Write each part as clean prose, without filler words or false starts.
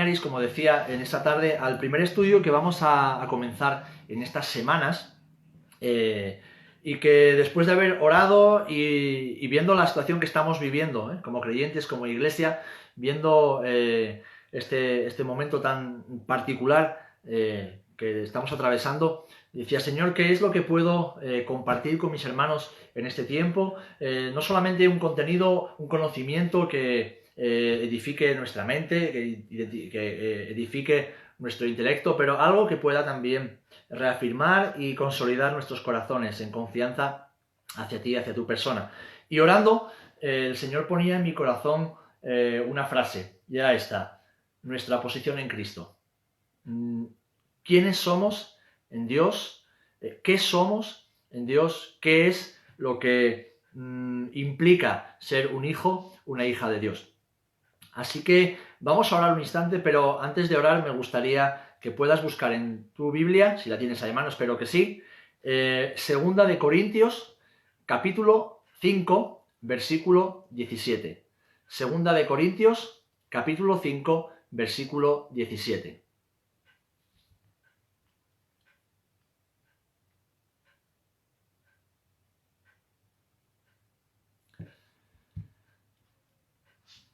acompañaréis, como decía, en esta tarde al primer estudio que vamos a comenzar en estas semanas, y que después de haber orado y viendo la situación que estamos viviendo, como creyentes, como iglesia, viendo este momento tan particular que estamos atravesando, decía, Señor, ¿qué es lo que puedo compartir con mis hermanos en este tiempo? No solamente un contenido, un conocimiento que edifique nuestra mente, que edifique nuestro intelecto, pero algo que pueda también reafirmar y consolidar nuestros corazones en confianza hacia ti, hacia tu persona. Y orando, el Señor ponía en mi corazón una frase, y era esta: nuestra posición en Cristo. ¿Quiénes somos en Dios? ¿Qué somos en Dios? ¿Qué es lo que implica ser un hijo, una hija de Dios? Así que vamos a orar un instante, pero antes de orar me gustaría que puedas buscar en tu Biblia, si la tienes ahí a mano, espero que sí, Segunda de Corintios, capítulo 5, versículo 17. Segunda de Corintios, capítulo 5, versículo 17.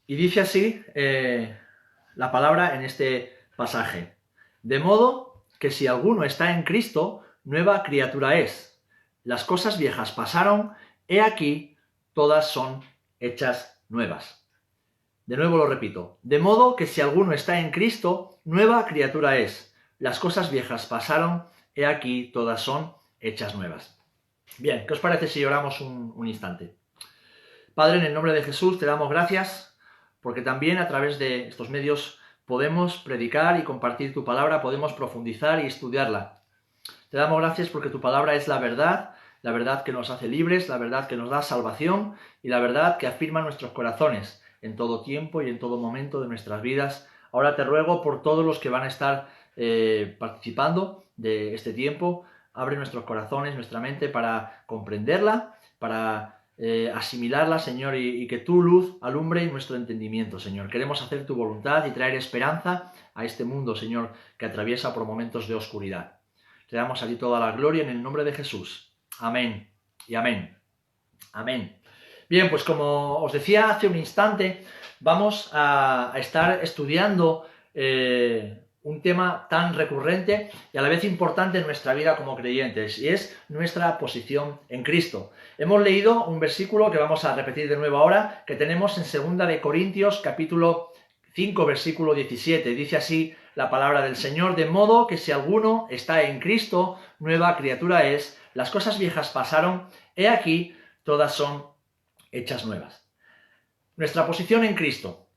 Y dice así la palabra en este pasaje: de modo que si alguno está en Cristo, nueva criatura es. Las cosas viejas pasaron, he aquí, todas son hechas nuevas. De nuevo lo repito: de modo que si alguno está en Cristo, nueva criatura es. Las cosas viejas pasaron, he aquí, todas son hechas nuevas. Bien, ¿qué os parece si oramos un instante? Padre, en el nombre de Jesús te damos gracias, porque también a través de estos medios podemos predicar y compartir tu palabra, podemos profundizar y estudiarla. Te damos gracias porque tu palabra es la verdad que nos hace libres, la verdad que nos da salvación y la verdad que afirma nuestros corazones en todo tiempo y en todo momento de nuestras vidas. Ahora te ruego por todos los que van a estar participando de este tiempo, abre nuestros corazones, nuestra mente para comprenderla, para asimilarla, Señor, y que tu luz alumbre nuestro entendimiento, Señor. Queremos hacer tu voluntad y traer esperanza a este mundo, Señor, que atraviesa por momentos de oscuridad. Te damos a ti toda la gloria en el nombre de Jesús. Amén y amén. Amén. Bien, pues como os decía hace un instante, vamos a estar estudiando un tema tan recurrente y a la vez importante en nuestra vida como creyentes, y es nuestra posición en Cristo. Hemos leído un versículo que vamos a repetir de nuevo ahora, que tenemos en 2 de Corintios, capítulo 5, versículo 17. Dice así la palabra del Señor: de modo que si alguno está en Cristo, nueva criatura es, las cosas viejas pasaron, he aquí, todas son hechas nuevas. Nuestra posición en Cristo.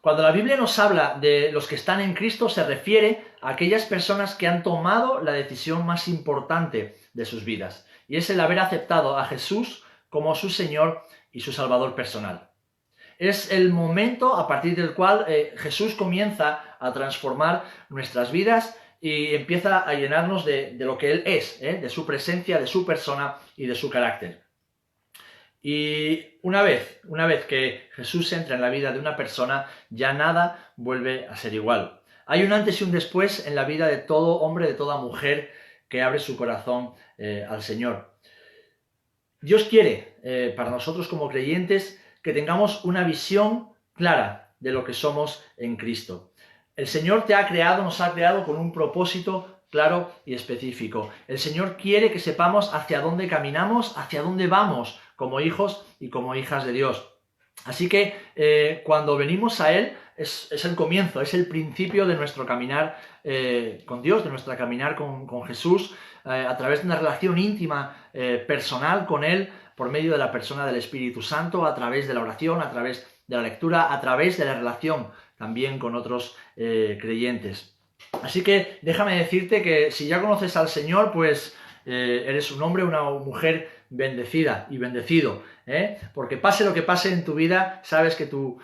Cuando la Biblia nos habla de los que están en Cristo, se refiere a aquellas personas que han tomado la decisión más importante de sus vidas, y es el haber aceptado a Jesús como su Señor y su Salvador personal. Es el momento a partir del cual Jesús comienza a transformar nuestras vidas y empieza a llenarnos de lo que Él es, de su presencia, de su persona y de su carácter. Y una vez que Jesús entra en la vida de una persona, ya nada vuelve a ser igual. Hay un antes y un después en la vida de todo hombre, de toda mujer que abre su corazón al Señor. Dios quiere, para nosotros como creyentes, que tengamos una visión clara de lo que somos en Cristo. El Señor nos ha creado con un propósito claro y específico. El Señor quiere que sepamos hacia dónde caminamos, hacia dónde vamos como hijos y como hijas de Dios. Así que cuando venimos a Él es el comienzo, es el principio de nuestro caminar con Dios, de nuestro caminar con Jesús, a través de una relación íntima, personal con Él, por medio de la persona del Espíritu Santo, a través de la oración, a través de la lectura, a través de la relación también con otros creyentes. Así que déjame decirte que si ya conoces al Señor, pues eres un hombre o una mujer bendecida y bendecido, porque pase lo que pase en tu vida, sabes que tu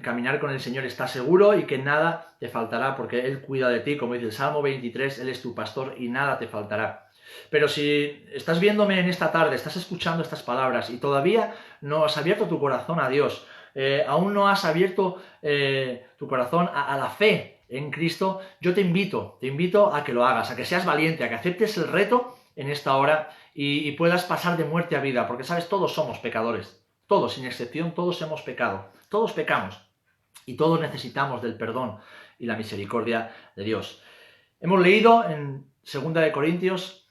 caminar con el Señor está seguro y que nada te faltará, porque Él cuida de ti, como dice el Salmo 23, Él es tu pastor y nada te faltará. Pero si estás viéndome en esta tarde, estás escuchando estas palabras y todavía no has abierto tu corazón a Dios, aún no has abierto tu corazón a la fe en Cristo, yo te invito a que lo hagas, a que seas valiente, a que aceptes el reto en esta hora y puedas pasar de muerte a vida, porque sabes, todos somos pecadores, todos, sin excepción, todos hemos pecado, todos pecamos y todos necesitamos del perdón y la misericordia de Dios. Hemos leído en 2 de Corintios,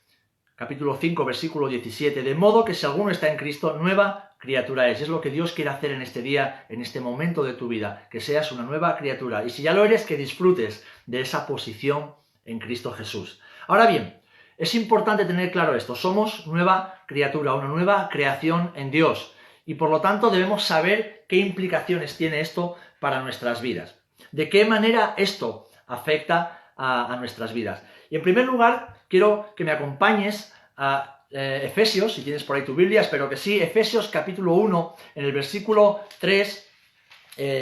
capítulo 5, versículo 17, de modo que si alguno está en Cristo, nueva criatura es. Es lo que Dios quiere hacer en este día, en este momento de tu vida, que seas una nueva criatura. Y si ya lo eres, que disfrutes de esa posición en Cristo Jesús. Ahora bien, es importante tener claro esto. Somos nueva criatura, una nueva creación en Dios. Y por lo tanto debemos saber qué implicaciones tiene esto para nuestras vidas. De qué manera esto afecta a nuestras vidas. Y en primer lugar, quiero que me acompañes a Efesios, si tienes por ahí tu Biblia, espero que sí, Efesios capítulo 1, en el versículo 3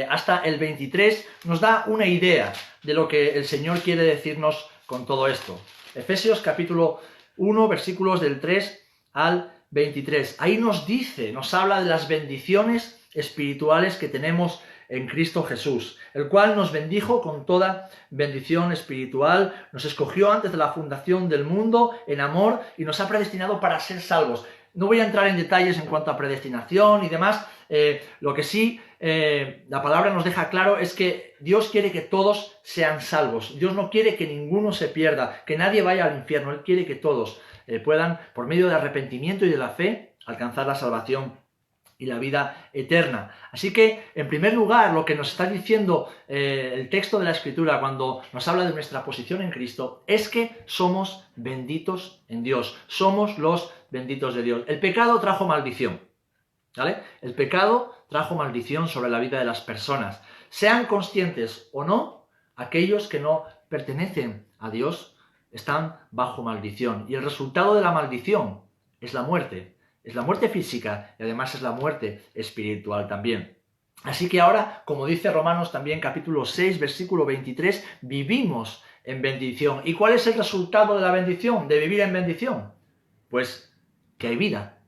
hasta el 23, nos da una idea de lo que el Señor quiere decirnos con todo esto. Efesios capítulo 1, versículos del 3 al 23. Ahí nos dice, nos habla de las bendiciones espirituales que tenemos en Cristo Jesús, el cual nos bendijo con toda bendición espiritual, nos escogió antes de la fundación del mundo en amor y nos ha predestinado para ser salvos. No voy a entrar en detalles en cuanto a predestinación y demás, lo que sí la palabra nos deja claro es que Dios quiere que todos sean salvos. Dios no quiere que ninguno se pierda, que nadie vaya al infierno. Él quiere que todos puedan, por medio del arrepentimiento y de la fe, alcanzar la salvación y la vida eterna. Así que, en primer lugar, lo que nos está diciendo el texto de la Escritura cuando nos habla de nuestra posición en Cristo es que somos benditos en Dios. Somos los benditos de Dios. El pecado trajo maldición, ¿vale? El pecado trajo maldición sobre la vida de las personas. Sean conscientes o no, aquellos que no pertenecen a Dios están bajo maldición. Y el resultado de la maldición es la muerte. Es la muerte física y además es la muerte espiritual también. Así que ahora, como dice Romanos también capítulo 6, versículo 23, vivimos en bendición. ¿Y cuál es el resultado de la bendición, de vivir en bendición? Pues que hay vida,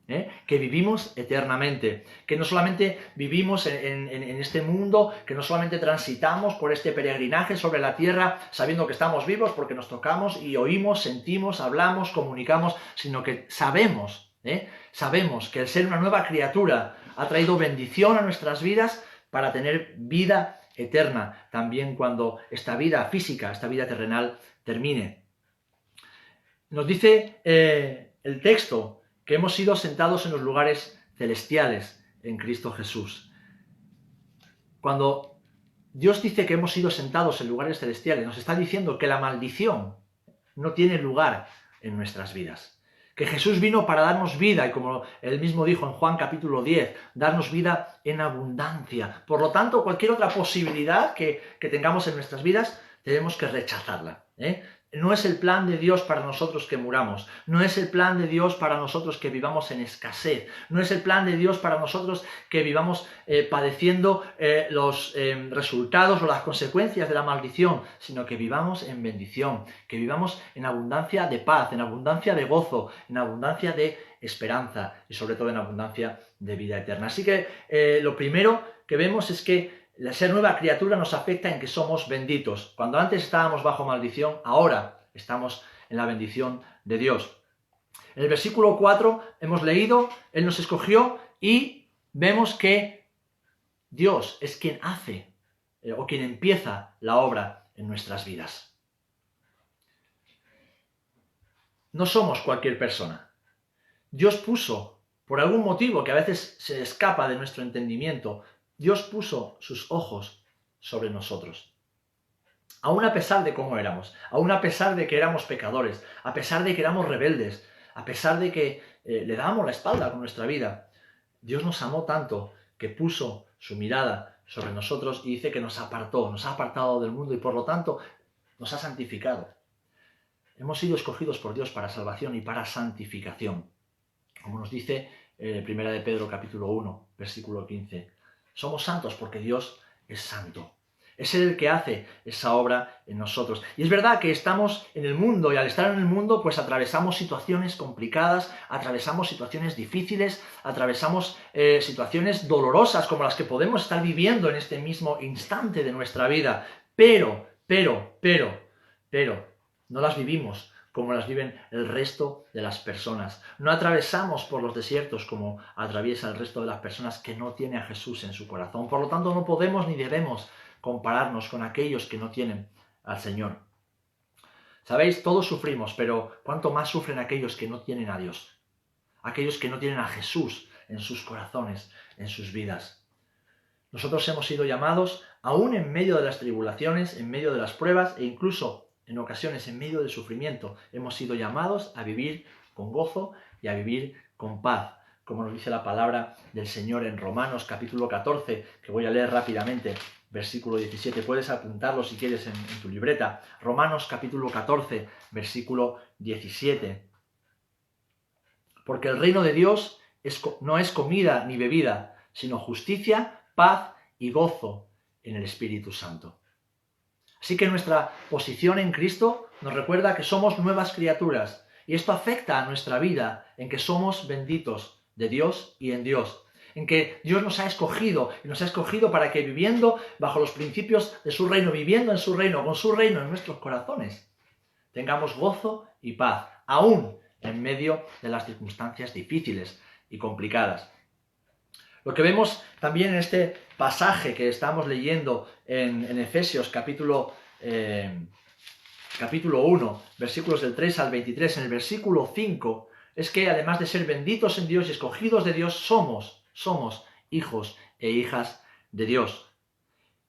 que vivimos eternamente, que no solamente vivimos en este mundo, que no solamente transitamos por este peregrinaje sobre la tierra sabiendo que estamos vivos porque nos tocamos y oímos, sentimos, hablamos, comunicamos, sino que sabemos que el ser una nueva criatura ha traído bendición a nuestras vidas para tener vida eterna, también cuando esta vida física, esta vida terrenal termine. Nos dice el texto que hemos sido sentados en los lugares celestiales en Cristo Jesús. Cuando Dios dice que hemos sido sentados en lugares celestiales, nos está diciendo que la maldición no tiene lugar en nuestras vidas. Que Jesús vino para darnos vida, y como él mismo dijo en Juan capítulo 10, darnos vida en abundancia. Por lo tanto, cualquier otra posibilidad que tengamos en nuestras vidas, tenemos que rechazarla. No es el plan de Dios para nosotros que muramos. No es el plan de Dios para nosotros que vivamos en escasez. No es el plan de Dios para nosotros que vivamos padeciendo los resultados o las consecuencias de la maldición, sino que vivamos en bendición, que vivamos en abundancia de paz, en abundancia de gozo, en abundancia de esperanza y sobre todo en abundancia de vida eterna. Así que lo primero que vemos es que el ser nueva criatura nos afecta en que somos benditos. Cuando antes estábamos bajo maldición, ahora estamos en la bendición de Dios. En el versículo 4 hemos leído, Él nos escogió y vemos que Dios es quien hace o quien empieza la obra en nuestras vidas. No somos cualquier persona. Dios puso, por algún motivo que a veces se escapa de nuestro entendimiento, Dios puso sus ojos sobre nosotros. Aún a pesar de cómo éramos, aún a pesar de que éramos pecadores, a pesar de que éramos rebeldes, a pesar de que le dábamos la espalda con nuestra vida, Dios nos amó tanto que puso su mirada sobre nosotros y dice que nos ha apartado del mundo y por lo tanto nos ha santificado. Hemos sido escogidos por Dios para salvación y para santificación. Como nos dice 1 Pedro capítulo 1, versículo 15. Somos santos porque Dios es santo. Es Él el que hace esa obra en nosotros. Y es verdad que estamos en el mundo y al estar en el mundo pues atravesamos situaciones complicadas, atravesamos situaciones difíciles, atravesamos situaciones dolorosas como las que podemos estar viviendo en este mismo instante de nuestra vida. Pero, no las vivimos como las viven el resto de las personas. No atravesamos por los desiertos como atraviesa el resto de las personas que no tienen a Jesús en su corazón. Por lo tanto, no podemos ni debemos compararnos con aquellos que no tienen al Señor. Sabéis, todos sufrimos, pero ¿cuánto más sufren aquellos que no tienen a Dios? Aquellos que no tienen a Jesús en sus corazones, en sus vidas. Nosotros hemos sido llamados, aún en medio de las tribulaciones, en medio de las pruebas e incluso en ocasiones en medio del sufrimiento, hemos sido llamados a vivir con gozo y a vivir con paz, como nos dice la palabra del Señor en Romanos capítulo 14, que voy a leer rápidamente, versículo 17. Puedes apuntarlo si quieres en tu libreta. Romanos capítulo 14, versículo 17. Porque el reino de Dios no es comida ni bebida, sino justicia, paz y gozo en el Espíritu Santo. Así que nuestra posición en Cristo nos recuerda que somos nuevas criaturas y esto afecta a nuestra vida en que somos benditos de Dios y en Dios, en que Dios nos ha escogido y nos ha escogido para que viviendo bajo los principios de su reino, viviendo en su reino, con su reino en nuestros corazones, tengamos gozo y paz, aún en medio de las circunstancias difíciles y complicadas. Lo que vemos también en este pasaje que estamos leyendo en Efesios capítulo 1, versículos del 3 al 23, en el versículo 5, es que además de ser benditos en Dios y escogidos de Dios, somos hijos e hijas de Dios.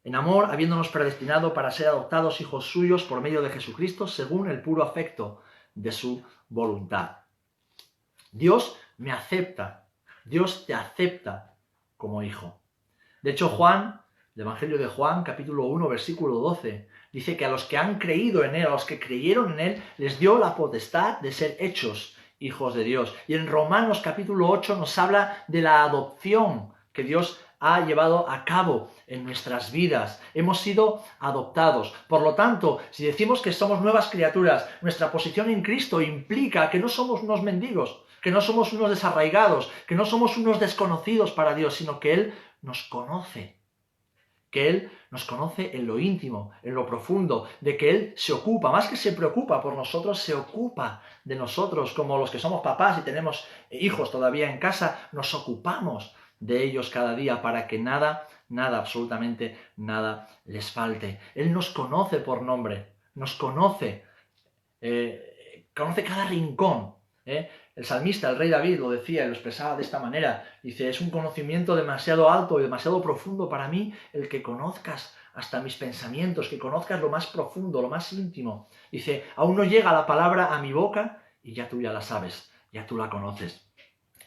En amor, habiéndonos predestinado para ser adoptados hijos suyos por medio de Jesucristo, según el puro afecto de su voluntad. Dios me acepta, Dios te acepta como hijo. De hecho, Juan, el Evangelio de Juan, capítulo 1, versículo 12, dice que a los que han creído en Él, a los que creyeron en Él, les dio la potestad de ser hechos hijos de Dios. Y en Romanos capítulo 8 nos habla de la adopción que Dios ha llevado a cabo en nuestras vidas. Hemos sido adoptados. Por lo tanto, si decimos que somos nuevas criaturas, nuestra posición en Cristo implica que no somos unos mendigos, que no somos unos desarraigados, que no somos unos desconocidos para Dios, sino que Él nos conoce. Que Él nos conoce en lo íntimo, en lo profundo, de que Él se ocupa, más que se preocupa por nosotros, se ocupa de nosotros, como los que somos papás y tenemos hijos todavía en casa, nos ocupamos de ellos cada día para que nada, absolutamente nada les falte. Él nos conoce por nombre, nos conoce, conoce cada rincón. El salmista, el rey David, lo decía y lo expresaba de esta manera. Dice, es un conocimiento demasiado alto y demasiado profundo para mí el que conozcas hasta mis pensamientos, que conozcas lo más profundo, lo más íntimo. Dice, aún no llega la palabra a mi boca y ya tú ya la sabes, ya tú la conoces.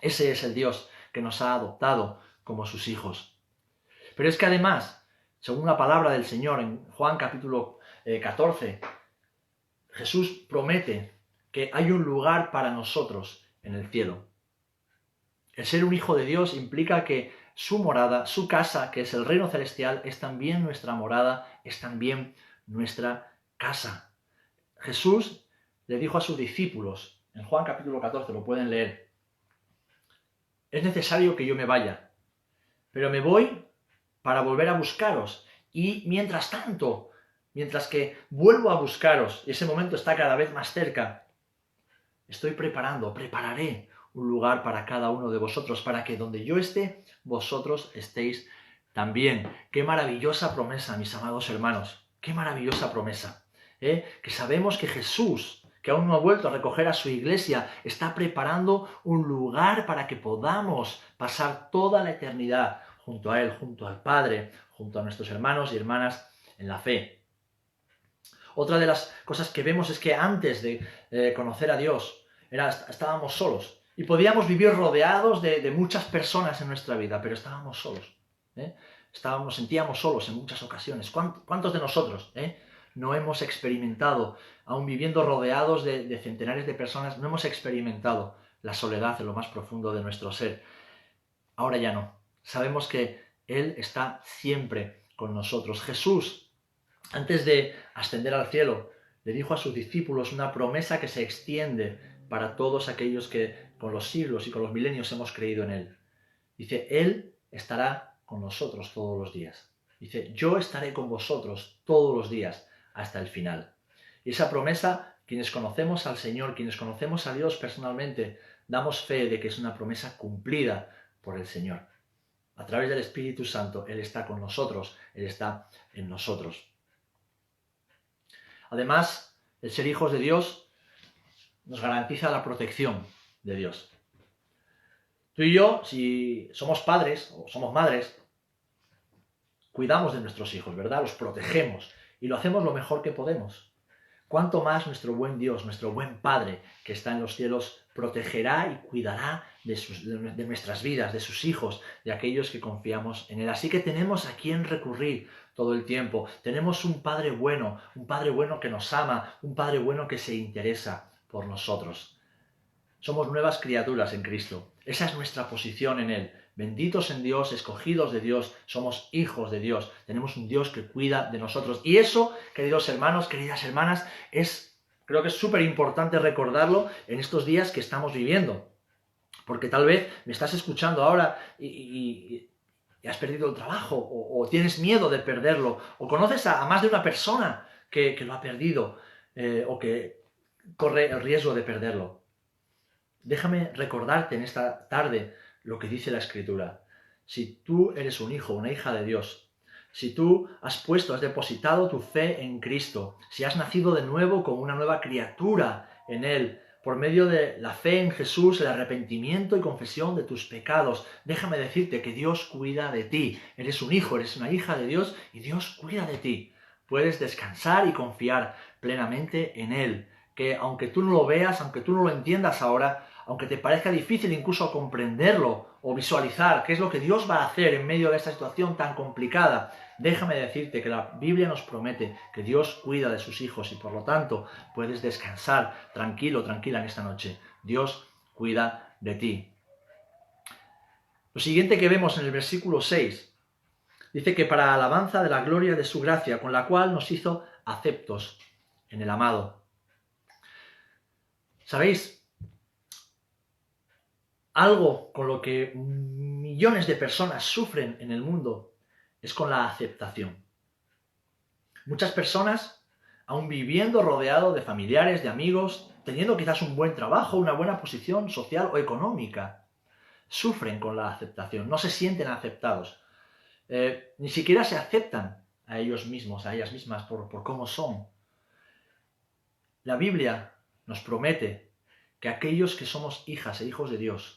Ese es el Dios que nos ha adoptado como sus hijos. Pero es que además, según la palabra del Señor en Juan capítulo 14, Jesús promete que hay un lugar para nosotros en el cielo. El ser un hijo de Dios implica que su morada, su casa, que es el reino celestial, es también nuestra morada, es también nuestra casa. Jesús le dijo a sus discípulos, en Juan capítulo 14, lo pueden leer, es necesario que yo me vaya, pero me voy para volver a buscaros. Y mientras tanto, mientras que vuelvo a buscaros, y ese momento está cada vez más cerca, prepararé un lugar para cada uno de vosotros, para que donde yo esté, vosotros estéis también. Qué maravillosa promesa, mis amados hermanos, qué maravillosa promesa. Que sabemos que Jesús, que aún no ha vuelto a recoger a su iglesia, está preparando un lugar para que podamos pasar toda la eternidad junto a Él, junto al Padre, junto a nuestros hermanos y hermanas en la fe. Otra de las cosas que vemos es que antes de conocer a Dios, estábamos solos y podíamos vivir rodeados de muchas personas en nuestra vida, pero estábamos solos. Nos sentíamos solos en muchas ocasiones. ¿Cuántos de nosotros no hemos experimentado, aun viviendo rodeados de centenares de personas, no hemos experimentado la soledad en lo más profundo de nuestro ser? Ahora ya no. Sabemos que Él está siempre con nosotros. Jesús Antes de ascender al cielo, le dijo a sus discípulos una promesa que se extiende para todos aquellos que con los siglos y con los milenios hemos creído en Él. Dice, Él estará con nosotros todos los días. Dice, yo estaré con vosotros todos los días hasta el final. Y esa promesa, quienes conocemos al Señor, quienes conocemos a Dios personalmente, damos fe de que es una promesa cumplida por el Señor. A través del Espíritu Santo, Él está con nosotros, Él está en nosotros. Además, el ser hijos de Dios nos garantiza la protección de Dios. Tú y yo, si somos padres o somos madres, cuidamos de nuestros hijos, ¿verdad? Los protegemos y lo hacemos lo mejor que podemos. Cuánto más nuestro buen Dios, nuestro buen Padre que está en los cielos, protegerá y cuidará de nuestras vidas, de sus hijos, de aquellos que confiamos en Él. Así que tenemos a quien recurrir todo el tiempo. Tenemos un Padre bueno que nos ama, un Padre bueno que se interesa por nosotros. Somos nuevas criaturas en Cristo. Esa es nuestra posición en Él. Benditos en Dios, escogidos de Dios, somos hijos de Dios. Tenemos un Dios que cuida de nosotros. Y eso, queridos hermanos, queridas hermanas, creo que es súper importante recordarlo en estos días que estamos viviendo. Porque tal vez me estás escuchando ahora y has perdido el trabajo o tienes miedo de perderlo o conoces a más de una persona que lo ha perdido o que corre el riesgo de perderlo. Déjame recordarte en esta tarde lo que dice la Escritura. Si tú eres un hijo, una hija de Dios, si tú has depositado tu fe en Cristo, si has nacido de nuevo como una nueva criatura en Él, por medio de la fe en Jesús, el arrepentimiento y confesión de tus pecados, déjame decirte que Dios cuida de ti. Eres un hijo, eres una hija de Dios y Dios cuida de ti. Puedes descansar y confiar plenamente en Él, que aunque tú no lo veas, aunque tú no lo entiendas ahora, aunque te parezca difícil incluso comprenderlo o visualizar qué es lo que Dios va a hacer en medio de esta situación tan complicada, déjame decirte que la Biblia nos promete que Dios cuida de sus hijos y por lo tanto puedes descansar tranquilo, tranquila en esta noche. Dios cuida de ti. Lo siguiente que vemos en el versículo 6 dice que para alabanza de la gloria de su gracia, con la cual nos hizo aceptos en el amado. ¿Sabéis? Algo con lo que millones de personas sufren en el mundo es con la aceptación. Muchas personas, aun viviendo rodeado de familiares, de amigos, teniendo quizás un buen trabajo, una buena posición social o económica, sufren con la aceptación, no se sienten aceptados. Ni siquiera se aceptan a ellos mismos, a ellas mismas, por cómo son. La Biblia nos promete que aquellos que somos hijas e hijos de Dios,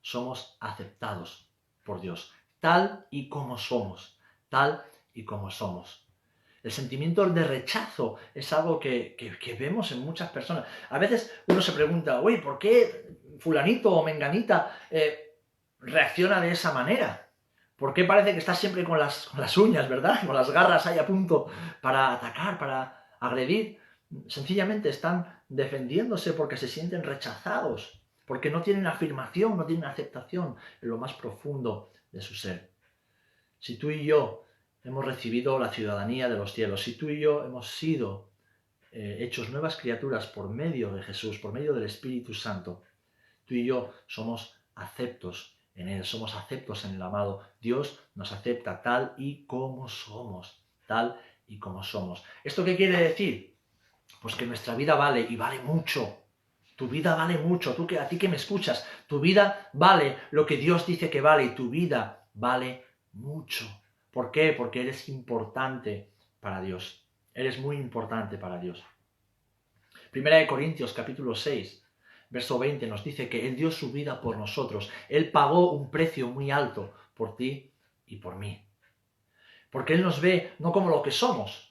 somos aceptados por Dios, tal y como somos, tal y como somos. El sentimiento de rechazo es algo que vemos en muchas personas. A veces uno se pregunta, oye, ¿por qué fulanito o menganita reacciona de esa manera? ¿Por qué parece que está siempre con las uñas, ¿verdad? Con las garras ahí a punto para atacar, para agredir? Sencillamente están defendiéndose porque se sienten rechazados, porque no tienen afirmación, no tienen aceptación en lo más profundo de su ser. Si tú y yo hemos recibido la ciudadanía de los cielos, si tú y yo hemos sido hechos nuevas criaturas por medio de Jesús, por medio del Espíritu Santo, tú y yo somos aceptos en Él, somos aceptos en el amado. Dios nos acepta tal y como somos, tal y como somos. ¿Esto qué quiere decir? Pues que nuestra vida vale y vale mucho. Tu vida vale mucho, a ti que me escuchas, tu vida vale lo que Dios dice que vale y tu vida vale mucho. ¿Por qué? Porque eres importante para Dios. Eres muy importante para Dios. Primera de Corintios capítulo 6, verso 20 nos dice que Él dio su vida por nosotros. Él pagó un precio muy alto por ti y por mí. Porque Él nos ve no como lo que somos,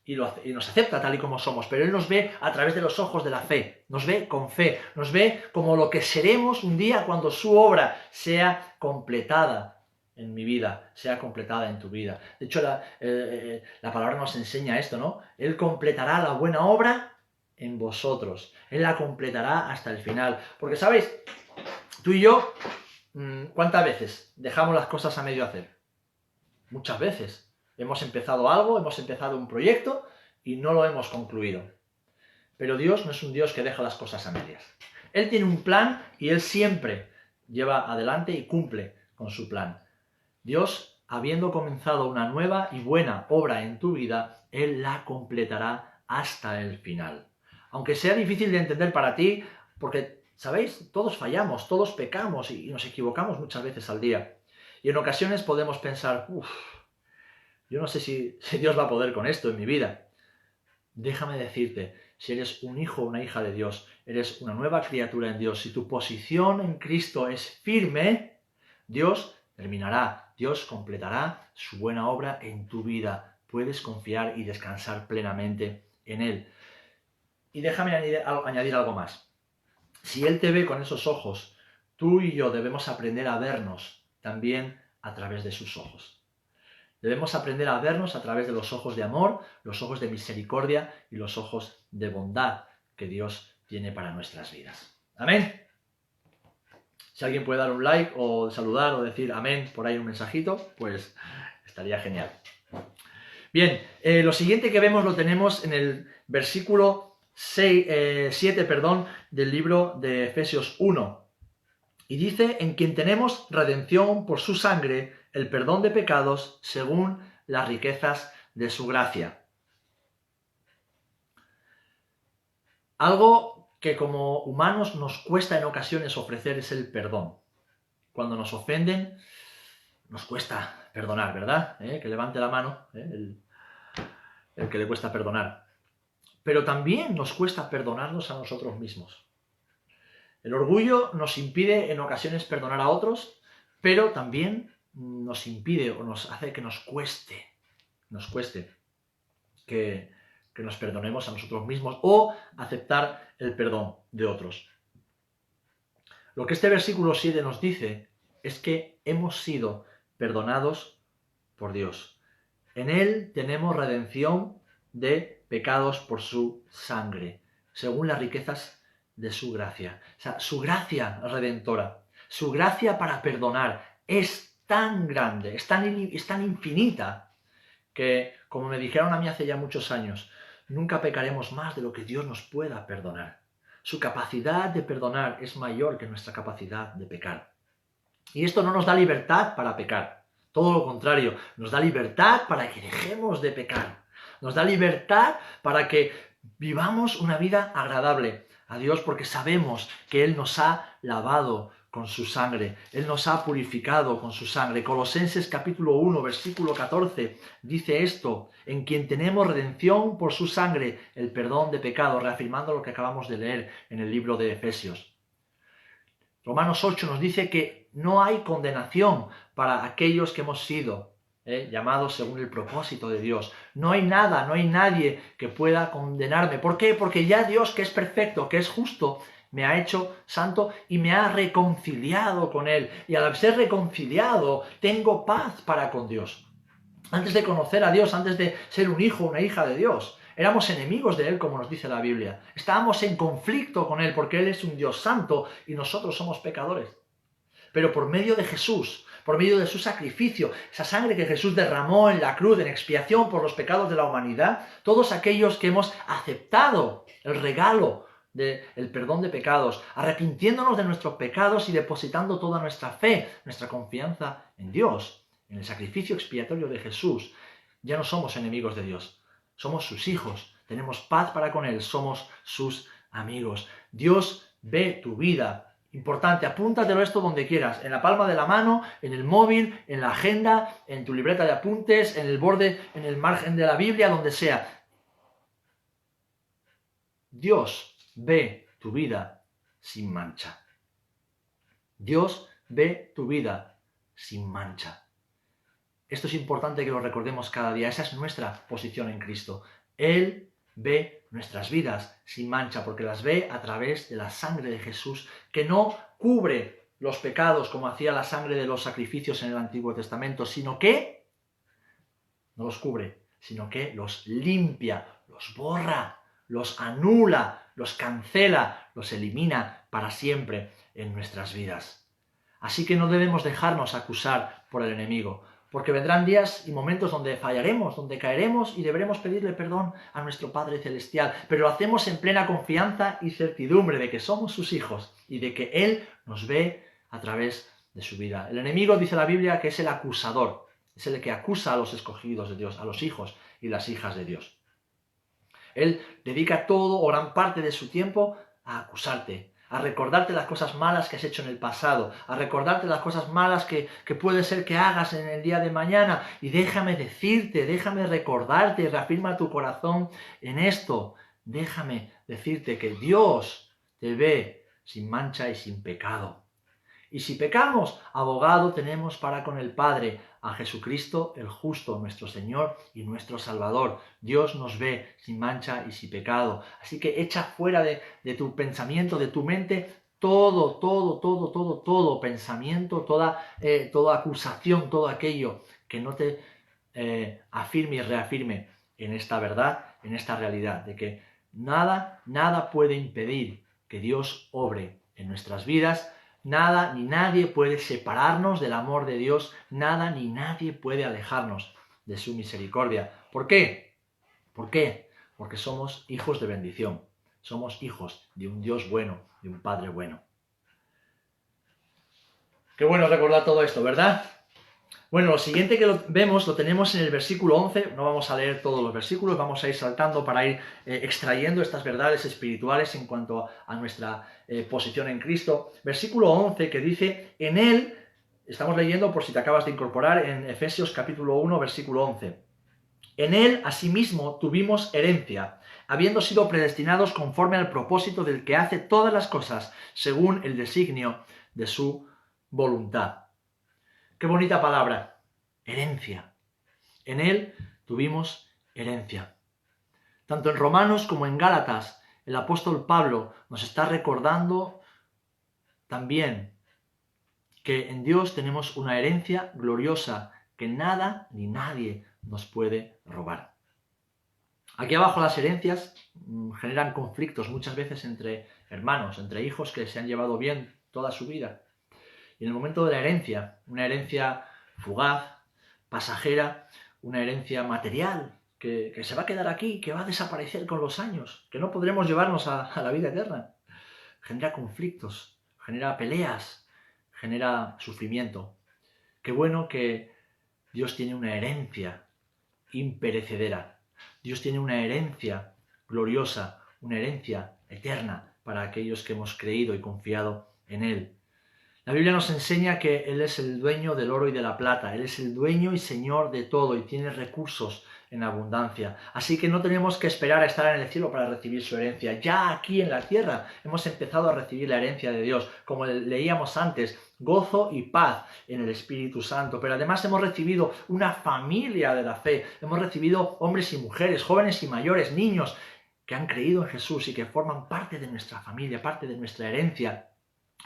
y nos acepta tal y como somos, pero Él nos ve a través de los ojos de la fe, nos ve con fe, nos ve como lo que seremos un día cuando su obra sea completada en mi vida, sea completada en tu vida. De hecho, la palabra nos enseña esto, ¿no? Él completará la buena obra en vosotros, Él la completará hasta el final. Porque, ¿sabéis? Tú y yo, ¿cuántas veces dejamos las cosas a medio hacer? Muchas veces. Hemos empezado algo, hemos empezado un proyecto y no lo hemos concluido. Pero Dios no es un Dios que deja las cosas a medias. Él tiene un plan y Él siempre lleva adelante y cumple con su plan. Dios, habiendo comenzado una nueva y buena obra en tu vida, Él la completará hasta el final. Aunque sea difícil de entender para ti, porque, ¿sabéis? Todos fallamos, todos pecamos y nos equivocamos muchas veces al día. Y en ocasiones podemos pensar, yo no sé si Dios va a poder con esto en mi vida. Déjame decirte, si eres un hijo o una hija de Dios, eres una nueva criatura en Dios, si tu posición en Cristo es firme, Dios terminará, Dios completará su buena obra en tu vida. Puedes confiar y descansar plenamente en Él. Y déjame añadir algo más. Si Él te ve con esos ojos, tú y yo debemos aprender a vernos también a través de sus ojos. Debemos aprender a vernos a través de los ojos de amor, los ojos de misericordia y los ojos de bondad que Dios tiene para nuestras vidas. Amén. Si alguien puede dar un like o saludar o decir amén por ahí un mensajito, pues estaría genial. Bien, lo siguiente que vemos lo tenemos en el versículo 7 del libro de Efesios 1. Y dice, en quien tenemos redención por su sangre, el perdón de pecados según las riquezas de su gracia. Algo que como humanos nos cuesta en ocasiones ofrecer es el perdón. Cuando nos ofenden, nos cuesta perdonar, ¿verdad? Que levante la mano, el que le cuesta perdonar. Pero también nos cuesta perdonarnos a nosotros mismos. El orgullo nos impide en ocasiones perdonar a otros, pero también nos impide o nos hace que nos cueste que nos perdonemos a nosotros mismos o aceptar el perdón de otros. Lo que este versículo 7 nos dice es que hemos sido perdonados por Dios. En Él tenemos redención de pecados por su sangre, según las riquezas de su gracia. O sea, su gracia redentora, su gracia para perdonar es tan grande, es tan infinita, que, como me dijeron a mí hace ya muchos años, nunca pecaremos más de lo que Dios nos pueda perdonar. Su capacidad de perdonar es mayor que nuestra capacidad de pecar. Y esto no nos da libertad para pecar. Todo lo contrario, nos da libertad para que dejemos de pecar. Nos da libertad para que vivamos una vida agradable a Dios porque sabemos que Él nos ha lavado con su sangre. Él nos ha purificado con su sangre. Colosenses capítulo 1, versículo 14 dice esto, en quien tenemos redención por su sangre, el perdón de pecados, reafirmando lo que acabamos de leer en el libro de Efesios. Romanos 8 nos dice que no hay condenación para aquellos que hemos sido llamados según el propósito de Dios. No hay nada, no hay nadie que pueda condenarme. ¿Por qué? Porque ya Dios, que es perfecto, que es justo, me ha hecho santo y me ha reconciliado con Él. Y al ser reconciliado, tengo paz para con Dios. Antes de conocer a Dios, antes de ser un hijo o una hija de Dios, éramos enemigos de Él, como nos dice la Biblia. Estábamos en conflicto con Él porque Él es un Dios santo y nosotros somos pecadores. Pero por medio de Jesús, por medio de su sacrificio, esa sangre que Jesús derramó en la cruz en expiación por los pecados de la humanidad, todos aquellos que hemos aceptado el regalo del perdón de pecados, arrepintiéndonos de nuestros pecados y depositando toda nuestra fe, nuestra confianza en Dios, en el sacrificio expiatorio de Jesús, ya no somos enemigos de Dios, somos sus hijos, tenemos paz para con Él, somos sus amigos. Dios ve tu vida. Importante, apúntatelo esto donde quieras, en la palma de la mano, en el móvil, en la agenda, en tu libreta de apuntes, en el borde, en el margen de la Biblia, donde sea. Dios ve tu vida sin mancha. Dios ve tu vida sin mancha. Esto es importante que lo recordemos cada día. Esa es nuestra posición en Cristo. Él ve nuestras vidas sin mancha, porque las ve a través de la sangre de Jesús, que no cubre los pecados como hacía la sangre de los sacrificios en el Antiguo Testamento, sino que no los cubre, sino que los limpia, los borra, los anula, los cancela, los elimina para siempre en nuestras vidas. Así que no debemos dejarnos acusar por el enemigo, Porque vendrán días y momentos donde fallaremos, donde caeremos y deberemos pedirle perdón a nuestro Padre Celestial. Pero lo hacemos en plena confianza y certidumbre de que somos sus hijos y de que Él nos ve a través de su vida. El enemigo, dice la Biblia, que es el acusador. Es el que acusa a los escogidos de Dios, a los hijos y las hijas de Dios. Él dedica todo o gran parte de su tiempo a acusarte, a recordarte las cosas malas que has hecho en el pasado, a recordarte las cosas malas que puede ser que hagas en el día de mañana. Y déjame decirte, déjame recordarte, reafirma tu corazón en esto. Déjame decirte que Dios te ve sin mancha y sin pecado. Y si pecamos, abogado tenemos para con el Padre, a Jesucristo el justo, nuestro Señor y nuestro Salvador. Dios nos ve sin mancha y sin pecado. Así que echa fuera de tu pensamiento, de tu mente, todo pensamiento, toda acusación, todo aquello que no te afirme y reafirme en esta verdad, en esta realidad, de que nada puede impedir que Dios obre en nuestras vidas. Nada ni nadie puede separarnos del amor de Dios, nada ni nadie puede alejarnos de su misericordia. ¿Por qué? ¿Por qué? Porque somos hijos de bendición, somos hijos de un Dios bueno, de un Padre bueno. Qué bueno recordar todo esto, ¿verdad? Bueno, lo siguiente que vemos lo tenemos en el versículo 11, no vamos a leer todos los versículos, vamos a ir saltando para ir extrayendo estas verdades espirituales en cuanto a nuestra posición en Cristo. Versículo 11 que dice, en Él, estamos leyendo por si te acabas de incorporar en Efesios capítulo 1, versículo 11. En Él, asimismo, tuvimos herencia, habiendo sido predestinados conforme al propósito del que hace todas las cosas, según el designio de su voluntad. Qué bonita palabra, herencia. En Él tuvimos herencia. Tanto en Romanos como en Gálatas, el apóstol Pablo nos está recordando también que en Dios tenemos una herencia gloriosa que nada ni nadie nos puede robar. Aquí abajo las herencias generan conflictos muchas veces entre hermanos, entre hijos que se han llevado bien toda su vida. Y en el momento de la herencia, una herencia fugaz, pasajera, una herencia material, que se va a quedar aquí, que va a desaparecer con los años, que no podremos llevarnos a la vida eterna, genera conflictos, genera peleas, genera sufrimiento. Qué bueno que Dios tiene una herencia imperecedera. Dios tiene una herencia gloriosa, una herencia eterna para aquellos que hemos creído y confiado en Él. La Biblia nos enseña que Él es el dueño del oro y de la plata. Él es el dueño y señor de todo y tiene recursos en abundancia. Así que no tenemos que esperar a estar en el cielo para recibir su herencia. Ya aquí en la tierra hemos empezado a recibir la herencia de Dios. Como leíamos antes, gozo y paz en el Espíritu Santo. Pero además hemos recibido una familia de la fe. Hemos recibido hombres y mujeres, jóvenes y mayores, niños que han creído en Jesús y que forman parte de nuestra familia, parte de nuestra herencia.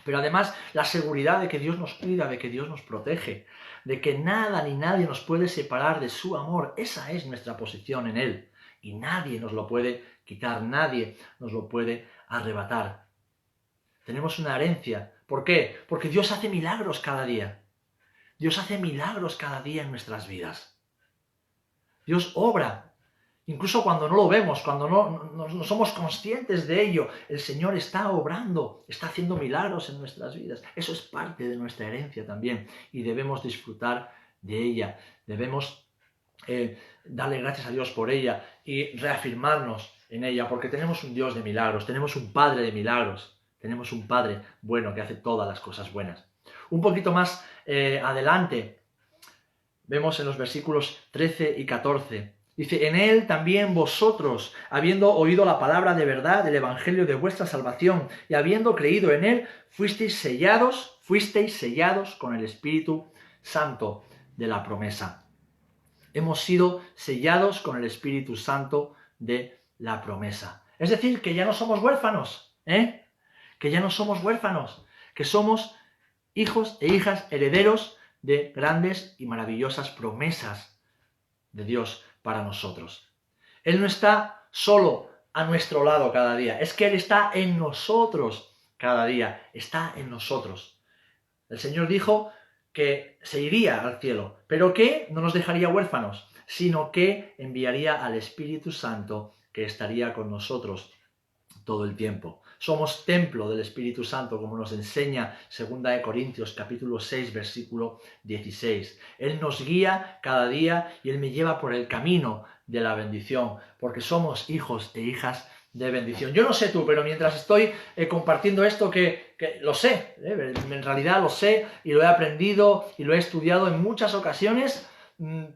Pero además la seguridad de que Dios nos cuida, de que Dios nos protege, de que nada ni nadie nos puede separar de su amor. Esa es nuestra posición en Él. Y nadie nos lo puede quitar, nadie nos lo puede arrebatar. Tenemos una herencia. ¿Por qué? Porque Dios hace milagros cada día. Dios hace milagros cada día en nuestras vidas. Dios obra. Incluso cuando no lo vemos, cuando no somos conscientes de ello, el Señor está obrando, está haciendo milagros en nuestras vidas. Eso es parte de nuestra herencia también y debemos disfrutar de ella. Debemos darle gracias a Dios por ella y reafirmarnos en ella, porque tenemos un Dios de milagros, tenemos un Padre de milagros, tenemos un Padre bueno que hace todas las cosas buenas. Un poquito más adelante, vemos en los versículos 13 y 14, dice, en Él también vosotros, habiendo oído la palabra de verdad del Evangelio de vuestra salvación y habiendo creído en Él, fuisteis sellados con el Espíritu Santo de la promesa. Hemos sido sellados con el Espíritu Santo de la promesa. Es decir, que ya no somos huérfanos, que ya no somos huérfanos, que somos hijos e hijas herederos de grandes y maravillosas promesas de Dios para nosotros. Él no está solo a nuestro lado cada día, es que Él está en nosotros cada día, está en nosotros. El Señor dijo que se iría al cielo, pero que no nos dejaría huérfanos, sino que enviaría al Espíritu Santo que estaría con nosotros todo el tiempo. Somos templo del Espíritu Santo, como nos enseña 2 Corintios capítulo 6, versículo 16. Él nos guía cada día y Él me lleva por el camino de la bendición, porque somos hijos e hijas de bendición. Yo no sé tú, pero mientras estoy compartiendo esto, que lo sé, en realidad lo sé y lo he aprendido y lo he estudiado en muchas ocasiones,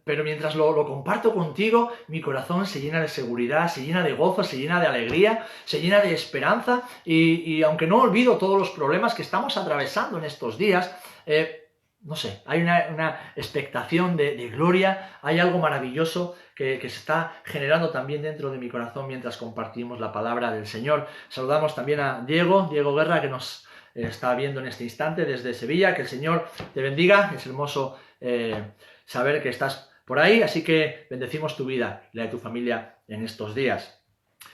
pero mientras lo comparto contigo, mi corazón se llena de seguridad, se llena de gozo, se llena de alegría, se llena de esperanza y aunque no olvido todos los problemas que estamos atravesando en estos días, no sé, hay una expectación de gloria, hay algo maravilloso que se está generando también dentro de mi corazón mientras compartimos la palabra del Señor. Saludamos también a Diego Guerra, que nos está viendo en este instante desde Sevilla. Que el Señor te bendiga, es hermoso saber que estás por ahí, así que bendecimos tu vida y la de tu familia en estos días.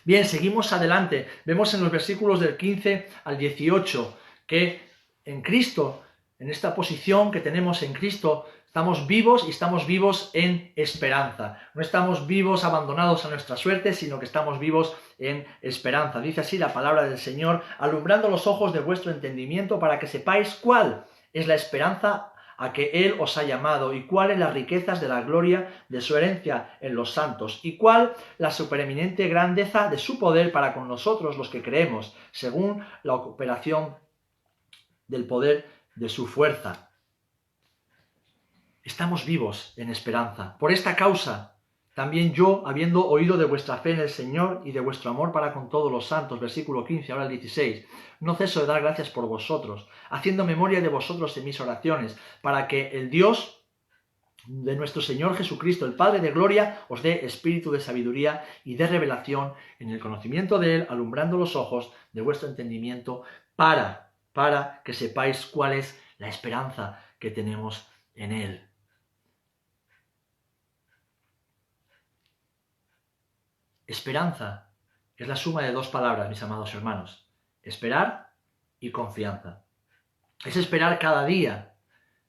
Bien, seguimos adelante. Vemos en los versículos del 15 al 18 que en Cristo, en esta posición que tenemos en Cristo, estamos vivos y estamos vivos en esperanza. No estamos vivos abandonados a nuestra suerte, sino que estamos vivos en esperanza. Dice así la palabra del Señor: alumbrando los ojos de vuestro entendimiento para que sepáis cuál es la esperanza a que Él os ha llamado, y cuáles las riquezas de la gloria de su herencia en los santos, y cuál la supereminente grandeza de su poder para con nosotros los que creemos, según la operación del poder de su fuerza. Estamos vivos en esperanza. Por esta causa, también yo, habiendo oído de vuestra fe en el Señor y de vuestro amor para con todos los santos, versículo 15, ahora el 16, no ceso de dar gracias por vosotros, haciendo memoria de vosotros en mis oraciones, para que el Dios de nuestro Señor Jesucristo, el Padre de gloria, os dé espíritu de sabiduría y de revelación en el conocimiento de Él, alumbrando los ojos de vuestro entendimiento, para que sepáis cuál es la esperanza que tenemos en Él. Esperanza es la suma de dos palabras, mis amados hermanos: esperar y confianza. Es esperar cada día,